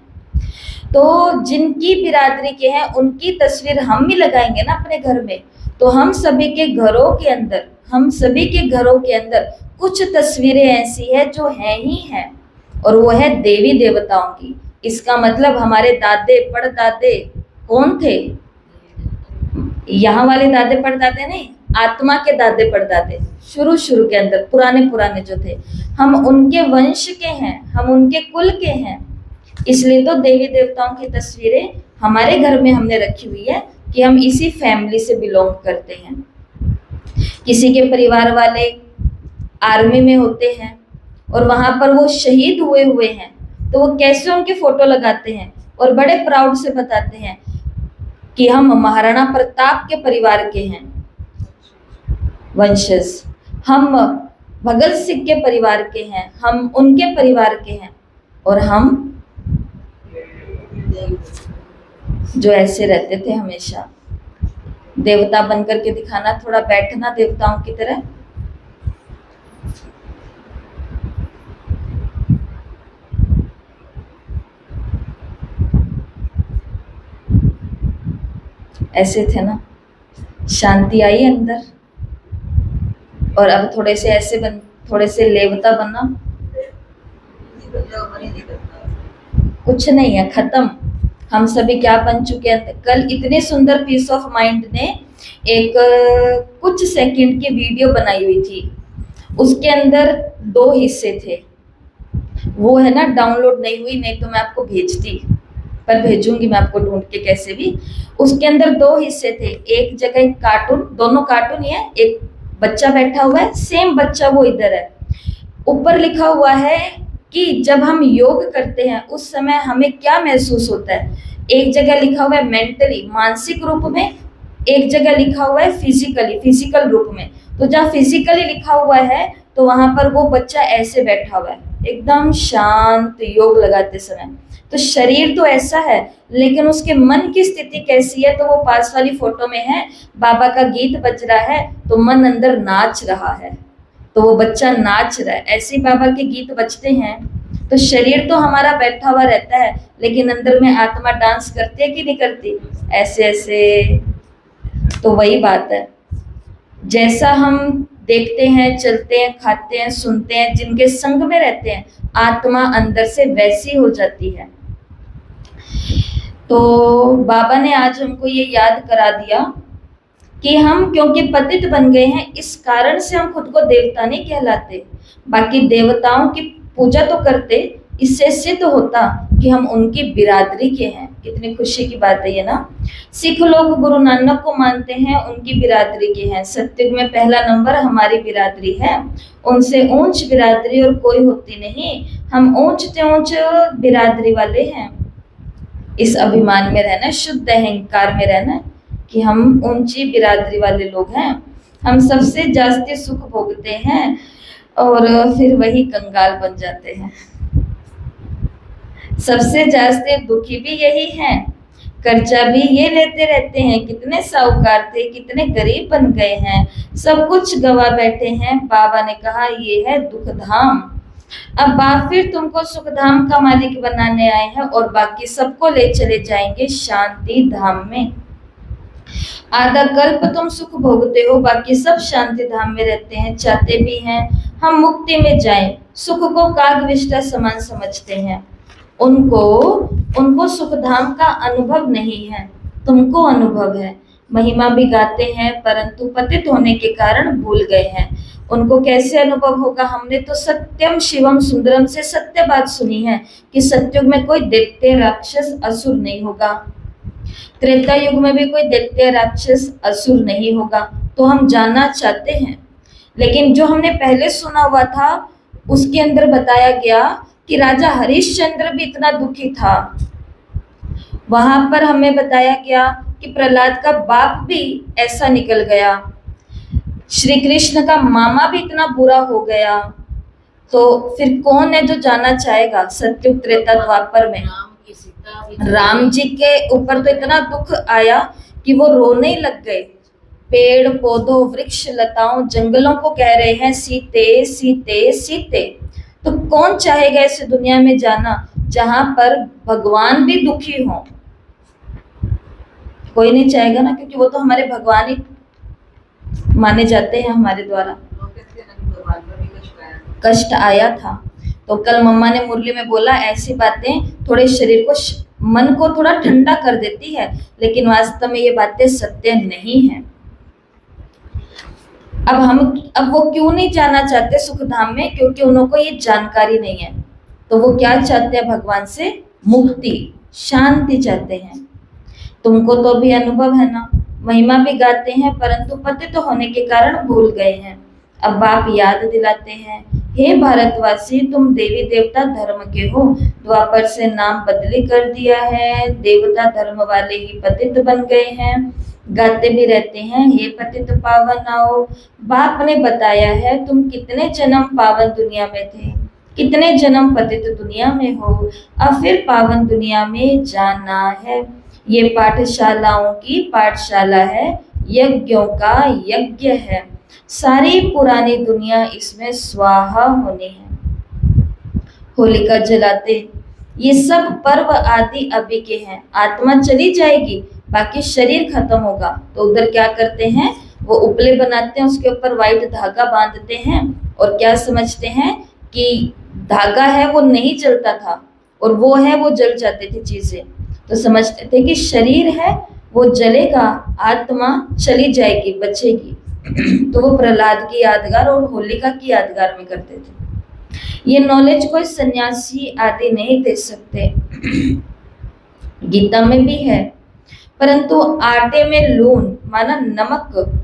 S1: तो जिनकी बिरादरी के हैं उनकी तस्वीर हम भी लगाएंगे ना अपने घर में। तो हम सभी के घरों के अंदर, हम सभी के घरों के अंदर कुछ तस्वीरें ऐसी है जो है ही हैं, और वो है देवी देवताओं की। इसका मतलब हमारे दादे परदादे कौन थे? यहाँ वाले दादे परदादे नहीं, आत्मा के दादे परदादे, शुरू शुरू के अंदर पुराने पुराने जो थे, हम उनके वंश के हैं, हम उनके कुल के हैं। इसलिए तो देवी देवताओं की तस्वीरें हमारे घर में हमने रखी हुई है कि हम इसी फैमिली से बिलोंग करते हैं। किसी के परिवार वाले आर्मी में होते हैं और वहां पर वो शहीद हुए हैं, तो वो कैसे उनके फोटो लगाते हैं और बड़े प्राउड से बताते हैं कि हम महाराणा प्रताप के परिवार के हैं वंशज, हम भगत सिंह के परिवार के हैं, हम उनके परिवार के हैं। और हम जो ऐसे रहते थे हमेशा, देवता बनकर के दिखाना, थोड़ा बैठना देवताओं की तरह। ऐसे थे ना, शांति आई अंदर। और अब थोड़े से ऐसे बन, थोड़े से लेवता बनना, कुछ नहीं है, खत्म। हम सभी क्या बन चुके हैं? कल इतने सुंदर पीस ऑफ माइंड ने एक कुछ सेकंड की वीडियो बनाई हुई थी, उसके अंदर 2 हिस्से थे। वो है ना डाउनलोड नहीं हुई, नहीं तो मैं आपको भेजती, पर भेजूंगी मैं आपको ढूंढ के कैसे भी। उसके अंदर 2 हिस्से थे। एक जगह एक कार्टून, दोनों कार्टून ही है, एक बच्चा बैठा हुआ है, सेम बच्चा वो इधर है। ऊपर लिखा हुआ है कि जब हम योग करते हैं उस समय हमें क्या महसूस होता है। एक जगह लिखा हुआ है मेंटली, मानसिक रूप में, एक जगह लिखा हुआ है फिजिकली, फिजिकल रूप में। तो जहाँ फिजिकली लिखा हुआ है तो वहां पर वो बच्चा ऐसे बैठा हुआ है, एकदम शांत, योग लगाते समय। तो शरीर तो ऐसा है, लेकिन उसके मन की स्थिति कैसी है? तो वो पास वाली फोटो में है, बाबा का गीत बज रहा है तो मन अंदर नाच रहा है, तो वो बच्चा नाच रहा है। ऐसे बाबा के गीत बजते हैं। तो शरीर तो हमारा बैठा हुआ रहता है, लेकिन अंदर में आत्मा डांस करती है कि नहीं करती? ऐसे ऐसे। तो वही बात है, जैसा हम देखते हैं, चलते हैं, खाते हैं, सुनते हैं, जिनके संग में रहते हैं, आत्मा अंदर से वैसी हो जाती है। तो बाबा ने आज हमको ये याद करा दिया कि हम क्योंकि पतित बन गए हैं, इस कारण से हम खुद को देवता नहीं कहलाते। बाकी देवताओं की पूजा तो करते, इससे सिद्ध होता कि हम उनकी बिरादरी के हैं। कितनी खुशी की बात है ये ना। सिख लोग गुरु नानक को मानते हैं, उनकी बिरादरी के हैं। सत्युग में पहला नंबर हमारी बिरादरी है, उनसे ऊंच बिरादरी और कोई होती नहीं। हम ऊंच से ऊंच बिरादरी वाले हैं। इस अभिमान में रहना, शुद्ध अहंकार में रहना कि हम ऊंची बिरादरी वाले लोग हैं, हम सबसे जास्ती सुख भोगते हैं और फिर वही कंगाल बन जाते हैं। सबसे जास्ती दुखी भी यही हैं, कर्जा भी ये लेते रहते हैं। कितने साहूकार थे, कितने गरीब बन गए हैं, सब कुछ गवा बैठे हैं। बाबा ने कहा ये है दुख धाम। अब बाप फिर तुमको सुखधाम का मालिक बनाने आए हैं और बाकी सबको ले चले जाएंगे शांति धाम में। आधा कल्प तुम सुख भोगते हो, बाकी सब शांति धाम में रहते हैं, चाहते भी हैं हम मुक्ति में जाएं। सुख को कागविष्टा समान समझते हैं, उनको सुख धाम का अनुभव नहीं है, तुमको अनुभव है। महिमा भी गाते हैं परंतु पतित होने के कारण भूल गए हैं। उनको कैसे अनुभव होगा? हमने तो सत्यम शिवम सुंदरम से सत्य बात सुनी है कि सत्युग में कोई दैत्य राक्षस असुर नहीं होगा, त्रेता युग में भी कोई दैत्य राक्षस असुर नहीं होगा। तो हम जानना चाहते हैं, लेकिन जो हमने पहले सुना हुआ था उसके अंदर बताया गया कि राजा हरिश्चंद्र भी इतना दुखी था। वहां पर हमें बताया गया कि प्रहलाद का बाप भी ऐसा निकल गया, श्री कृष्ण का मामा भी इतना बुरा हो गया। तो फिर कौन है जो जाना चाहेगा? सत्युग त्रेता द्वापर में राम जी के ऊपर तो इतना दुख आया कि वो रोने ही लग गए। पेड़ पौधों वृक्ष लताओं जंगलों को कह रहे हैं सीते सीते सीते। तो कौन चाहेगा इस दुनिया में जाना जहां पर भगवान भी दुखी हो? कोई नहीं चाहेगा ना, क्योंकि वो तो हमारे भगवान ही माने जाते हैं हमारे द्वारा। कष्ट आया था तो कल मम्मा ने मुरली में बोला, ऐसी बातें थोड़े शरीर को मन को थोड़ा ठंडा कर देती है, लेकिन वास्तव में ये बातें सत्य नहीं है। अब वो क्यों नहीं जाना चाहते सुख धाम में? क्योंकि उनको ये जानकारी नहीं है। तो वो क्या चाहते हैं? भगवान से मुक्ति, शांति चाहते हैं। तुमको तो भी अनुभव है ना, महिमा भी गाते हैं परंतु पतित होने के कारण भूल गए हैं। अब बाप याद दिलाते हैं, हे भारतवासी तुम देवी देवता धर्म के हो, द्वापर से नाम बदली कर दिया है, देवता धर्म वाले ही पतित बन गए हैं। गाते भी रहते हैं, हे पतित पावन आओ। बाप ने बताया है तुम कितने जन्म पावन दुनिया में थे, कितने जन्म पतित दुनिया में हो, अब फिर पावन दुनिया में जाना है। ये पाठशालाओं की पाठशाला है, यज्ञों का यज्ञ है, सारी पुरानी दुनिया इसमें स्वाहा होनी है। होलिका जलाते, ये सब पर्व आदि अभी के हैं। आत्मा चली जाएगी, बाकी शरीर खत्म होगा। तो उधर क्या करते हैं? वो उपले बनाते हैं, उसके ऊपर व्हाइट धागा बांधते हैं और क्या समझते हैं कि धागा है वो नहीं जलता था और वो है वो जल जाती थी चीजें। तो समझते थे कि शरीर है वो जलेगा, आत्मा चली जाएगी, बचेगी। तो वो प्रहलाद की यादगार और होलिका की यादगार में करते थे। ये नॉलेज कोई सन्यासी आदि नहीं दे सकते। गीता में भी है, परंतु आटे में लून माना नमक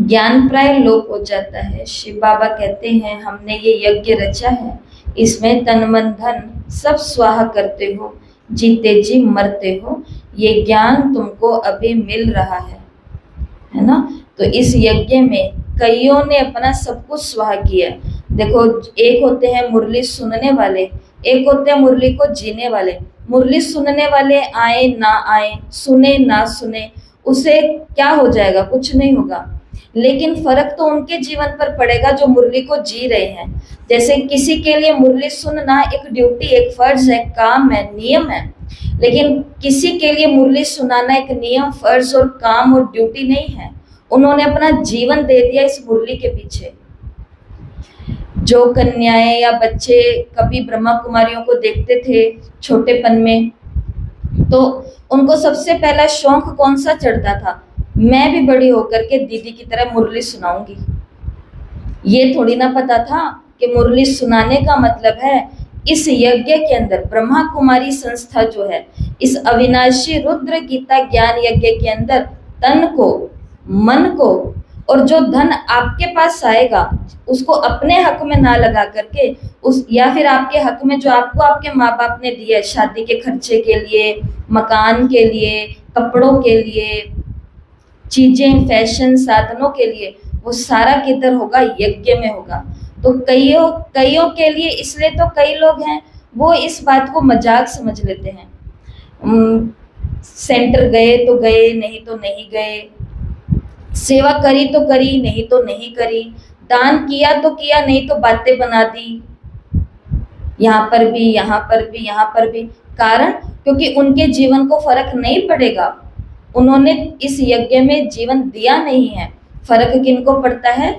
S1: ज्ञान प्राय लोप हो जाता है। शिव बाबा कहते हैं हमने ये यज्ञ रचा है, इसमें तन मन धन सब स्वाहा करते हो, जीते जी मरते हो। ये ज्ञान तुमको अभी मिल रहा है ना। तो इस यज्ञ में कईयों ने अपना सब कुछ स्वाहा किया। देखो, एक होते हैं मुरली सुनने वाले, एक होते हैं मुरली को जीने वाले। मुरली सुनने वाले आए ना आए, सुने ना सुने, उसे क्या हो जाएगा? कुछ नहीं होगा। लेकिन फर्क तो उनके जीवन पर पड़ेगा जो मुरली को जी रहे हैं। जैसे किसी के लिए मुरली सुनना एक ड्यूटी, एक फर्ज है, काम है, नियम है, लेकिन किसी के लिए मुरली सुनाना एक नियम, फर्ज और काम और ड्यूटी नहीं है। उन्होंने अपना जीवन दे दिया इस मुरली के पीछे। जो कन्याएं या बच्चे कभी ब्रह्मा कुमारियों को देखते थे छोटेपन में, तो उनको सबसे पहला शौक कौन सा चढ़ता था, मैं भी बड़ी होकर के दीदी की तरह मुरली सुनाऊंगी। ये थोड़ी ना पता था कि मुरली सुनाने का मतलब है इस यज्ञ के अंदर ब्रह्मा कुमारी संस्था जो है, इस अविनाशी रुद्र गीता ज्ञान यज्ञ के अंदर तन को, मन को और जो धन आपके पास आएगा उसको अपने हक में ना लगा करके उस, या फिर आपके हक में जो आपको आपके माँ बाप ने दिया है शादी के खर्चे के लिए, मकान के लिए, कपड़ों के लिए, चीजें, फैशन, साधनों के लिए, वो सारा किधर होगा, यज्ञ में होगा। तो कईयों कईयों के लिए, इसलिए तो कई लोग हैं वो इस बात को मजाक समझ लेते हैं। सेंटर गए तो गए, नहीं तो नहीं गए, सेवा करी तो करी, नहीं तो नहीं करी, दान किया तो किया, नहीं तो बातें बना दी, यहाँ पर भी, यहाँ पर भी, यहाँ पर भी। कारण क्योंकि उनके जीवन को फर्क नहीं पड़ेगा, उन्होंने इस यज्ञ में जीवन दिया नहीं है। फर्क किनको पड़ता है,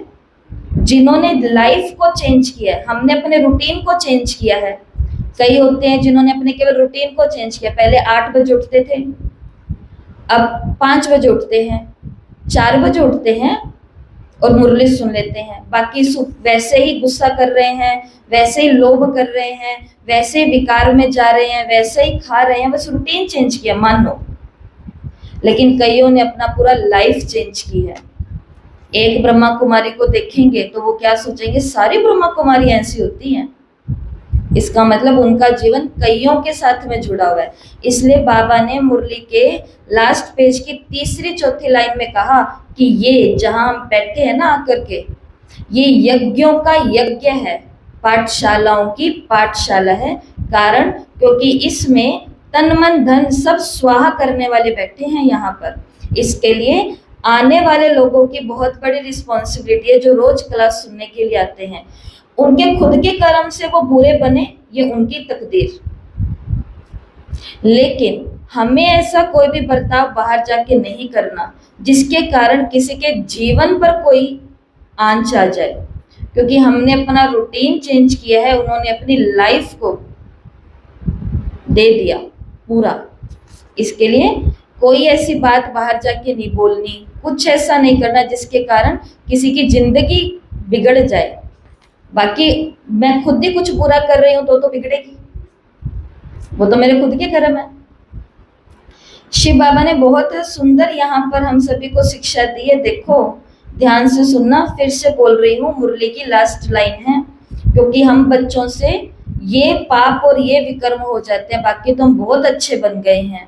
S1: जिन्होंने लाइफ को चेंज किया है, हमने अपने रूटीन को चेंज किया है। कई होते हैं जिन्होंने अपने केवल रूटीन को चेंज किया, पहले 8 बजे उठते थे, अब 5 बजे उठते हैं, 4 बजे उठते हैं और मुरली सुन लेते हैं। बाकी वैसे ही गुस्सा कर रहे हैं, वैसे ही लोभ कर रहे हैं, वैसे ही विकार में जा रहे हैं, वैसे ही खा रहे हैं, बस रूटीन चेंज किया मानो। लेकिन कईयों ने अपना पूरा लाइफ चेंज की है। एक ब्रह्मा कुमारी को देखेंगे तो वो क्या सोचेंगे, सारी ब्रह्मा कुमारी ऐसी होती हैं। इसका मतलब उनका जीवन कईयों के साथ में जुड़ा हुआ है। इसलिए बाबा ने मुरली के लास्ट पेज की तीसरी चौथी लाइन में कहा कि ये जहां हम बैठे हैं ना आकर के, ये यज्ञों का यज्ञ है, पाठशालाओं की पाठशाला है। कारण क्योंकि इसमें तन मन धन सब स्वाहा करने वाले बैठे हैं यहाँ पर। इसके लिए आने वाले लोगों की बहुत बड़ी रिस्पॉन्सिबिलिटी है, जो रोज क्लास सुनने के लिए आते हैं। उनके खुद के कर्म से वो बुरे बने, ये उनकी तकदीर। लेकिन हमें ऐसा कोई भी बर्ताव बाहर जाके नहीं करना जिसके कारण किसी के जीवन पर कोई आंच आ जाए, क्योंकि हमने अपना रूटीन चेंज किया है, उन्होंने अपनी लाइफ को दे दिया पूरा। इसके लिए कोई ऐसी बात बाहर जाके नहीं बोलनी, कुछ ऐसा नहीं करना जिसके कारण किसी की जिंदगी बिगड़ जाए। बाकी मैं खुद ही कुछ बुरा कर रही हूं तो बिगड़ेगी, वो तो मेरे खुद के कर्म है। शिव बाबा ने बहुत सुंदर यहाँ पर हम सभी को शिक्षा दी है। देखो ध्यान से सुनना, फिर से बोल रही हूँ, मुरली की लास्ट लाइन है, क्योंकि हम बच्चों से ये पाप और ये विकर्म हो जाते हैं, बाकी तो हम बहुत अच्छे बन गए हैं।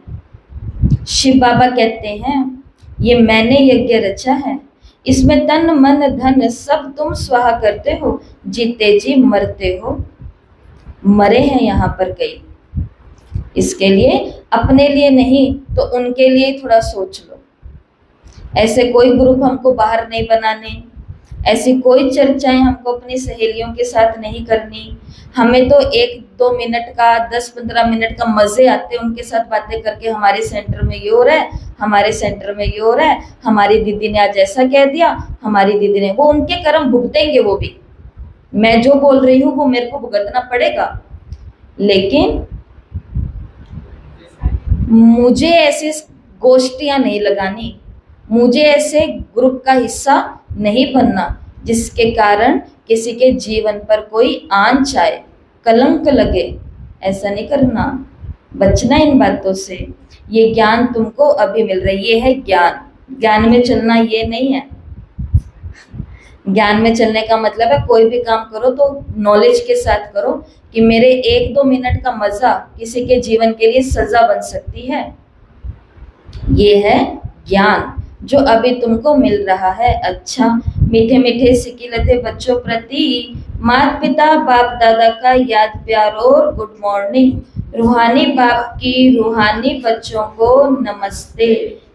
S1: शिव बाबा कहते हैं, ये मैंने यज्ञ रचा है, इसमें तन मन धन सब तुम स्वाहा करते हो, जीते जी मरते हो। मरे हैं यहाँ पर कई, इसके लिए अपने लिए नहीं तो उनके लिए थोड़ा सोच लो। ऐसे कोई ग्रुप हमको बाहर नहीं बनाने, ऐसी कोई चर्चाएं हमको अपनी सहेलियों के साथ नहीं करनी। हमें तो 1-2 मिनट का, 10-15 मिनट का मजे आते हैं उनके साथ बातें करके। हमारे सेंटर में ये हो रहा है, हमारे सेंटर में ये हो रहा है, हमारी दीदी ने आज ऐसा कह दिया, हमारी दीदी ने, वो उनके कर्म भुगतेंगे वो भी। मैं जो बोल रही हूँ वो मेरे को भुगतना पड़ेगा, लेकिन मुझे ऐसी गोष्ठियां नहीं लगानी, मुझे ऐसे ग्रुप का हिस्सा नहीं बनना जिसके कारण किसी के जीवन पर कोई आंच आए, कलंक लगे। ऐसा नहीं करना, बचना इन बातों से। ये ज्ञान तुमको अभी मिल रहा है, ये है ज्ञान। ज्ञान में चलना ये नहीं है। ज्ञान में चलने का मतलब है कोई भी काम करो तो नॉलेज के साथ करो, कि मेरे 1-2 मिनट का मजा किसी के जीवन के लिए सजा बन सकती है। ये है ज्ञान जो अभी तुमको मिल रहा है। अच्छा, मीठे मीठे सिकिलते बच्चों प्रति माता पिता बाप दादा का याद प्यार और गुड मॉर्निंग। रूहानी बाप की रूहानी बच्चों को नमस्ते।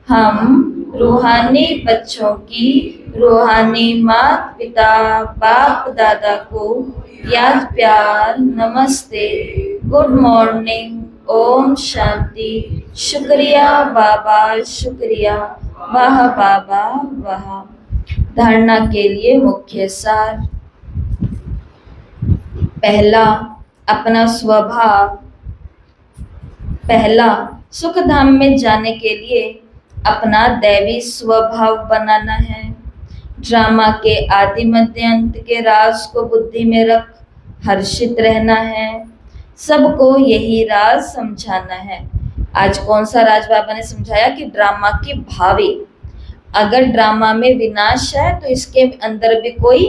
S1: हम रूहानी बच्चों की रूहानी माता पिता बाप दादा को याद प्यार नमस्ते, गुड मॉर्निंग, ओम शांति। शुक्रिया बाबा, शुक्रिया, वाह बाबा वाह। धारणा के लिए मुख्य सार। पहला, अपना स्वभाव पहला, सुख धाम में जाने के लिए अपना दैवी स्वभाव बनाना है। ड्रामा के आदि मध्य अंत के राज को बुद्धि में रख हर्षित रहना है। सबको यही राज समझाना है। आज कौन सा राज बाबा ने समझाया कि ड्रामा की भावी, अगर ड्रामा में विनाश है तो इसके अंदर भी कोई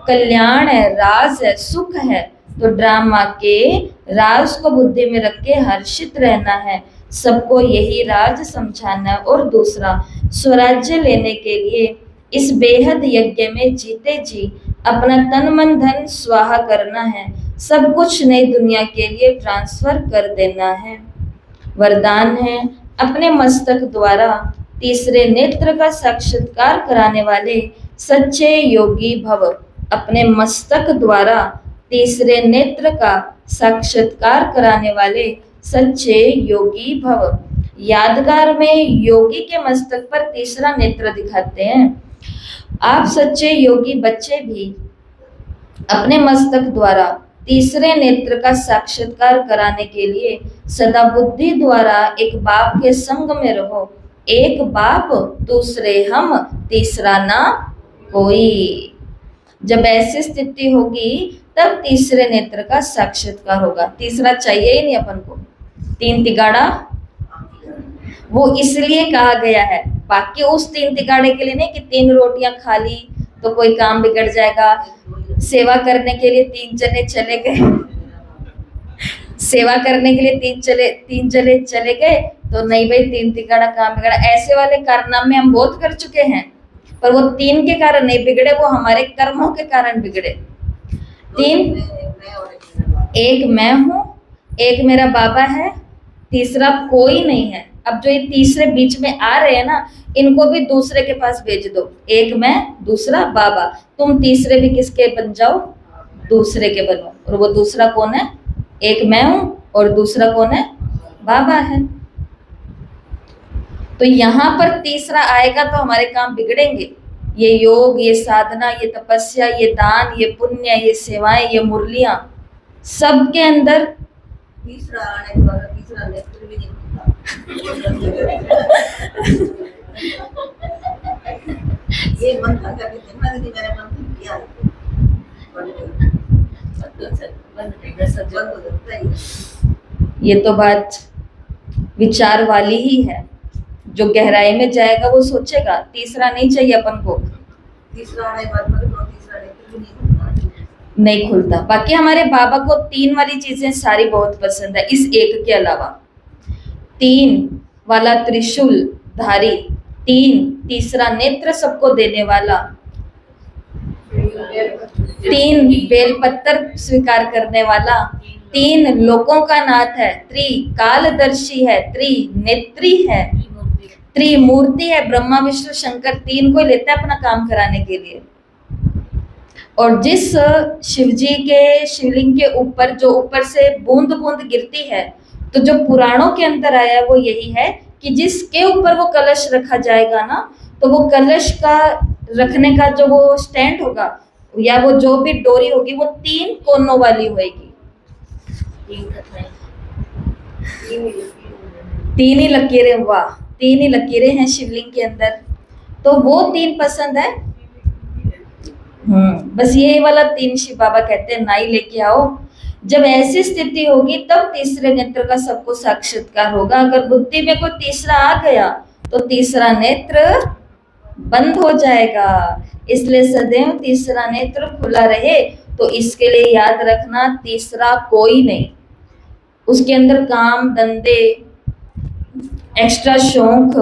S1: कल्याण है, राज है, सुख है। तो ड्रामा के राज को बुद्धि में रख के हर्षित रहना है, सबको यही राज समझाना है। और दूसरा, स्वराज्य लेने के लिए इस बेहद यज्ञ में जीते जी अपना तन मन धन स्वाहा करना है, सब कुछ नई दुनिया के लिए ट्रांसफर कर देना है। वरदान है, अपने मस्तक द्वारा तीसरे नेत्र का साक्षात्कार कराने वाले सच्चे योगी भव। अपने मस्तक द्वारा तीसरे नेत्र का साक्षात्कार कराने वाले सच्चे योगी भव। यादगार में योगी के मस्तक पर तीसरा नेत्र दिखाते हैं। आप सच्चे योगी बच्चे भी अपने मस्तक द्वारा तीसरे नेत्र का साक्षात्कार कराने के लिए सदा बुद्धि द्वारा एक बाप के संग में रहो। एक बाप दूसरे हम, तीसरा ना कोई। जब ऐसी स्थिति होगी तब तीसरे नेत्र का साक्षात्कार होगा। तीसरा चाहिए ही नहीं अपन को। तीन तिगाड़ा वो इसलिए कहा गया है, बाकी उस तीन तिगाड़े के लिए नहीं कि तीन रोटियां खा ली तो कोई काम बिगड़ जाएगा। सेवा करने के लिए तीन जने चले गए, सेवा करने के लिए तीन जने चले गए तो नहीं भाई तीन तिगाड़ा काम बिगड़ा। ऐसे वाले कारनामे हम बहुत कर चुके हैं, पर वो तीन के कारण नहीं बिगड़े, वो हमारे कर्मों के कारण बिगड़े। तीन, एक मैं हूं, एक मेरा बाबा है, तीसरा कोई नहीं है। अब जो ये तीसरे बीच में आ रहे हैं ना, इनको भी दूसरे के पास भेज दो। एक मैं, दूसरा बाबा। तुम तीसरे भी किसके बन जाओ? दूसरे के बनो। और वो दूसरा कौन है? एक मैं हूं और दूसरा कौन है? बाबा है। तो यहाँ पर तीसरा आएगा तो हमारे काम बिगड़ेंगे। ये योग, ये साधना, ये तपस्या, ये दान, ये पुण्य, ये सेवाएं, ये मुरलियां, सबके अंदर
S2: तीसरा आने के बाद तीसरा नेत्र भी नहीं खुलता। ये मंत्र करके देखना दीदी, मैंने मंत्र किया है।
S1: ये तो बात विचार वाली ही है। जो गहराई में जाएगा वो सोचेगा। तीसरा नहीं चाहिए अपन को।
S2: तीसरा आने के बाद तीसरा नेत्र भी नहीं खुलता,
S1: नहीं खुलता। बाकी हमारे बाबा को तीन वाली चीजें सारी बहुत पसंद है। इस एक के अलावा तीन वाला त्रिशूल धारी, तीसरा नेत्र सबको देने वाला, तीन बेलपत्तर स्वीकार करने वाला, तीन लोकों का नाथ है, त्रिकालदर्शी है, त्रिनेत्री है, त्रिमूर्ति है। ब्रह्मा विष्णु शंकर तीन को लेता है अपना काम कराने के लिए। और जिस शिवजी के शिवलिंग के ऊपर जो ऊपर से बूंद बूंद गिरती है, तो जो पुराणों के अंदर आया है वो यही है कि जिसके ऊपर वो कलश रखा जाएगा ना, तो वो कलश का रखने का जो वो स्टैंड होगा या वो जो भी डोरी होगी वो तीन कोनों वाली होगी। तीन ही लकीरें, वाह, तीन ही लकीरें हैं शिवलिंग के अंदर। तो वो तीन पसंद है। बस ये वाला तीन शिव बाबा कहते हैं ना ही लेके आओ। जब ऐसी स्थिति होगी तब तीसरे नेत्र का सबको साक्षात्कार होगा। अगर बुद्धि में कोई तीसरा आ गया तो तीसरा नेत्र बंद हो जाएगा। इसलिए सदैव तीसरा नेत्र खुला रहे। तो इसके लिए याद रखना, तीसरा कोई नहीं। उसके अंदर काम धंधे, एक्स्ट्रा शौक,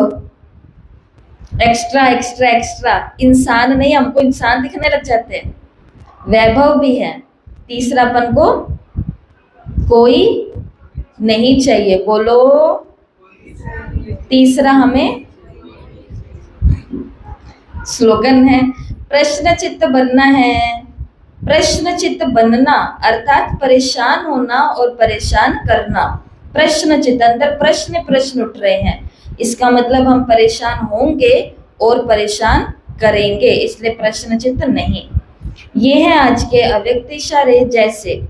S1: एक्स्ट्रा एक्स्ट्रा एक्स्ट्रा, इंसान नहीं, हमको इंसान दिखने लग जाते हैं। वैभव भी है, तीसरापन को कोई नहीं चाहिए। बोलो तीसरा हमें स्लोगन है, प्रश्न चित्त बनना है। प्रश्न चित्त बनना अर्थात परेशान होना और परेशान करना। प्रश्न चित्त, अंदर प्रश्न उठ रहे हैं, इसका मतलब हम परेशान होंगे और परेशान करेंगे, इसलिए प्रश्न चित्त नहीं। ये है आज के अव्यक्त इशारे। जैसे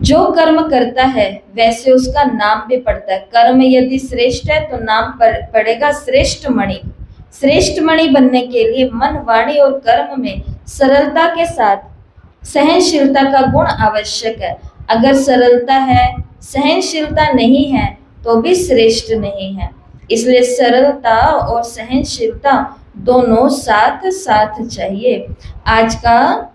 S1: जो कर्म करता है वैसे उसका नाम भी पड़ता है। कर्म यदि श्रेष्ठ है तो नाम पड़ेगा श्रेष्ठ मणि। श्रेष्ठ मणि बनने के लिए मन, वाणी और कर्म में सरलता के साथ सहनशीलता का गुण आवश्यक है। अगर सरलता है, सहनशीलता नहीं है तो भी श्रेष्ठ नहीं है। इसलिए सरलता और सहनशीलता दोनों साथ साथ चाहिए। आज का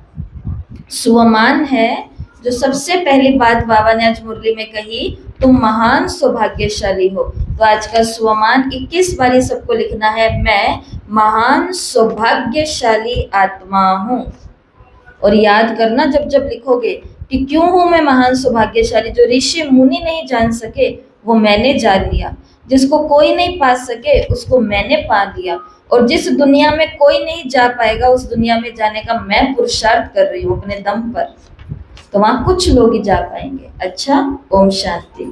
S1: स्वमान है, जो सबसे पहली बात बाबा ने आज मुरली में कही, तुम महान सौभाग्यशाली हो। तो आज का स्वमान 21 बार ये सबको लिखना है, मैं महान सौभाग्यशाली आत्मा हूँ। और याद करना जब जब लिखोगे कि क्यों हूं मैं महान सौभाग्यशाली। जो ऋषि मुनि नहीं जान सके वो मैंने जान लिया, जिसको कोई नहीं पा सके उसको मैंने पा लिया, और जिस दुनिया में कोई नहीं जा पाएगा उस दुनिया में जाने का मैं पुरुषार्थ कर रही हूँ अपने दम पर। तो वहां कुछ लोग ही जा पाएंगे। अच्छा, ओम शांति।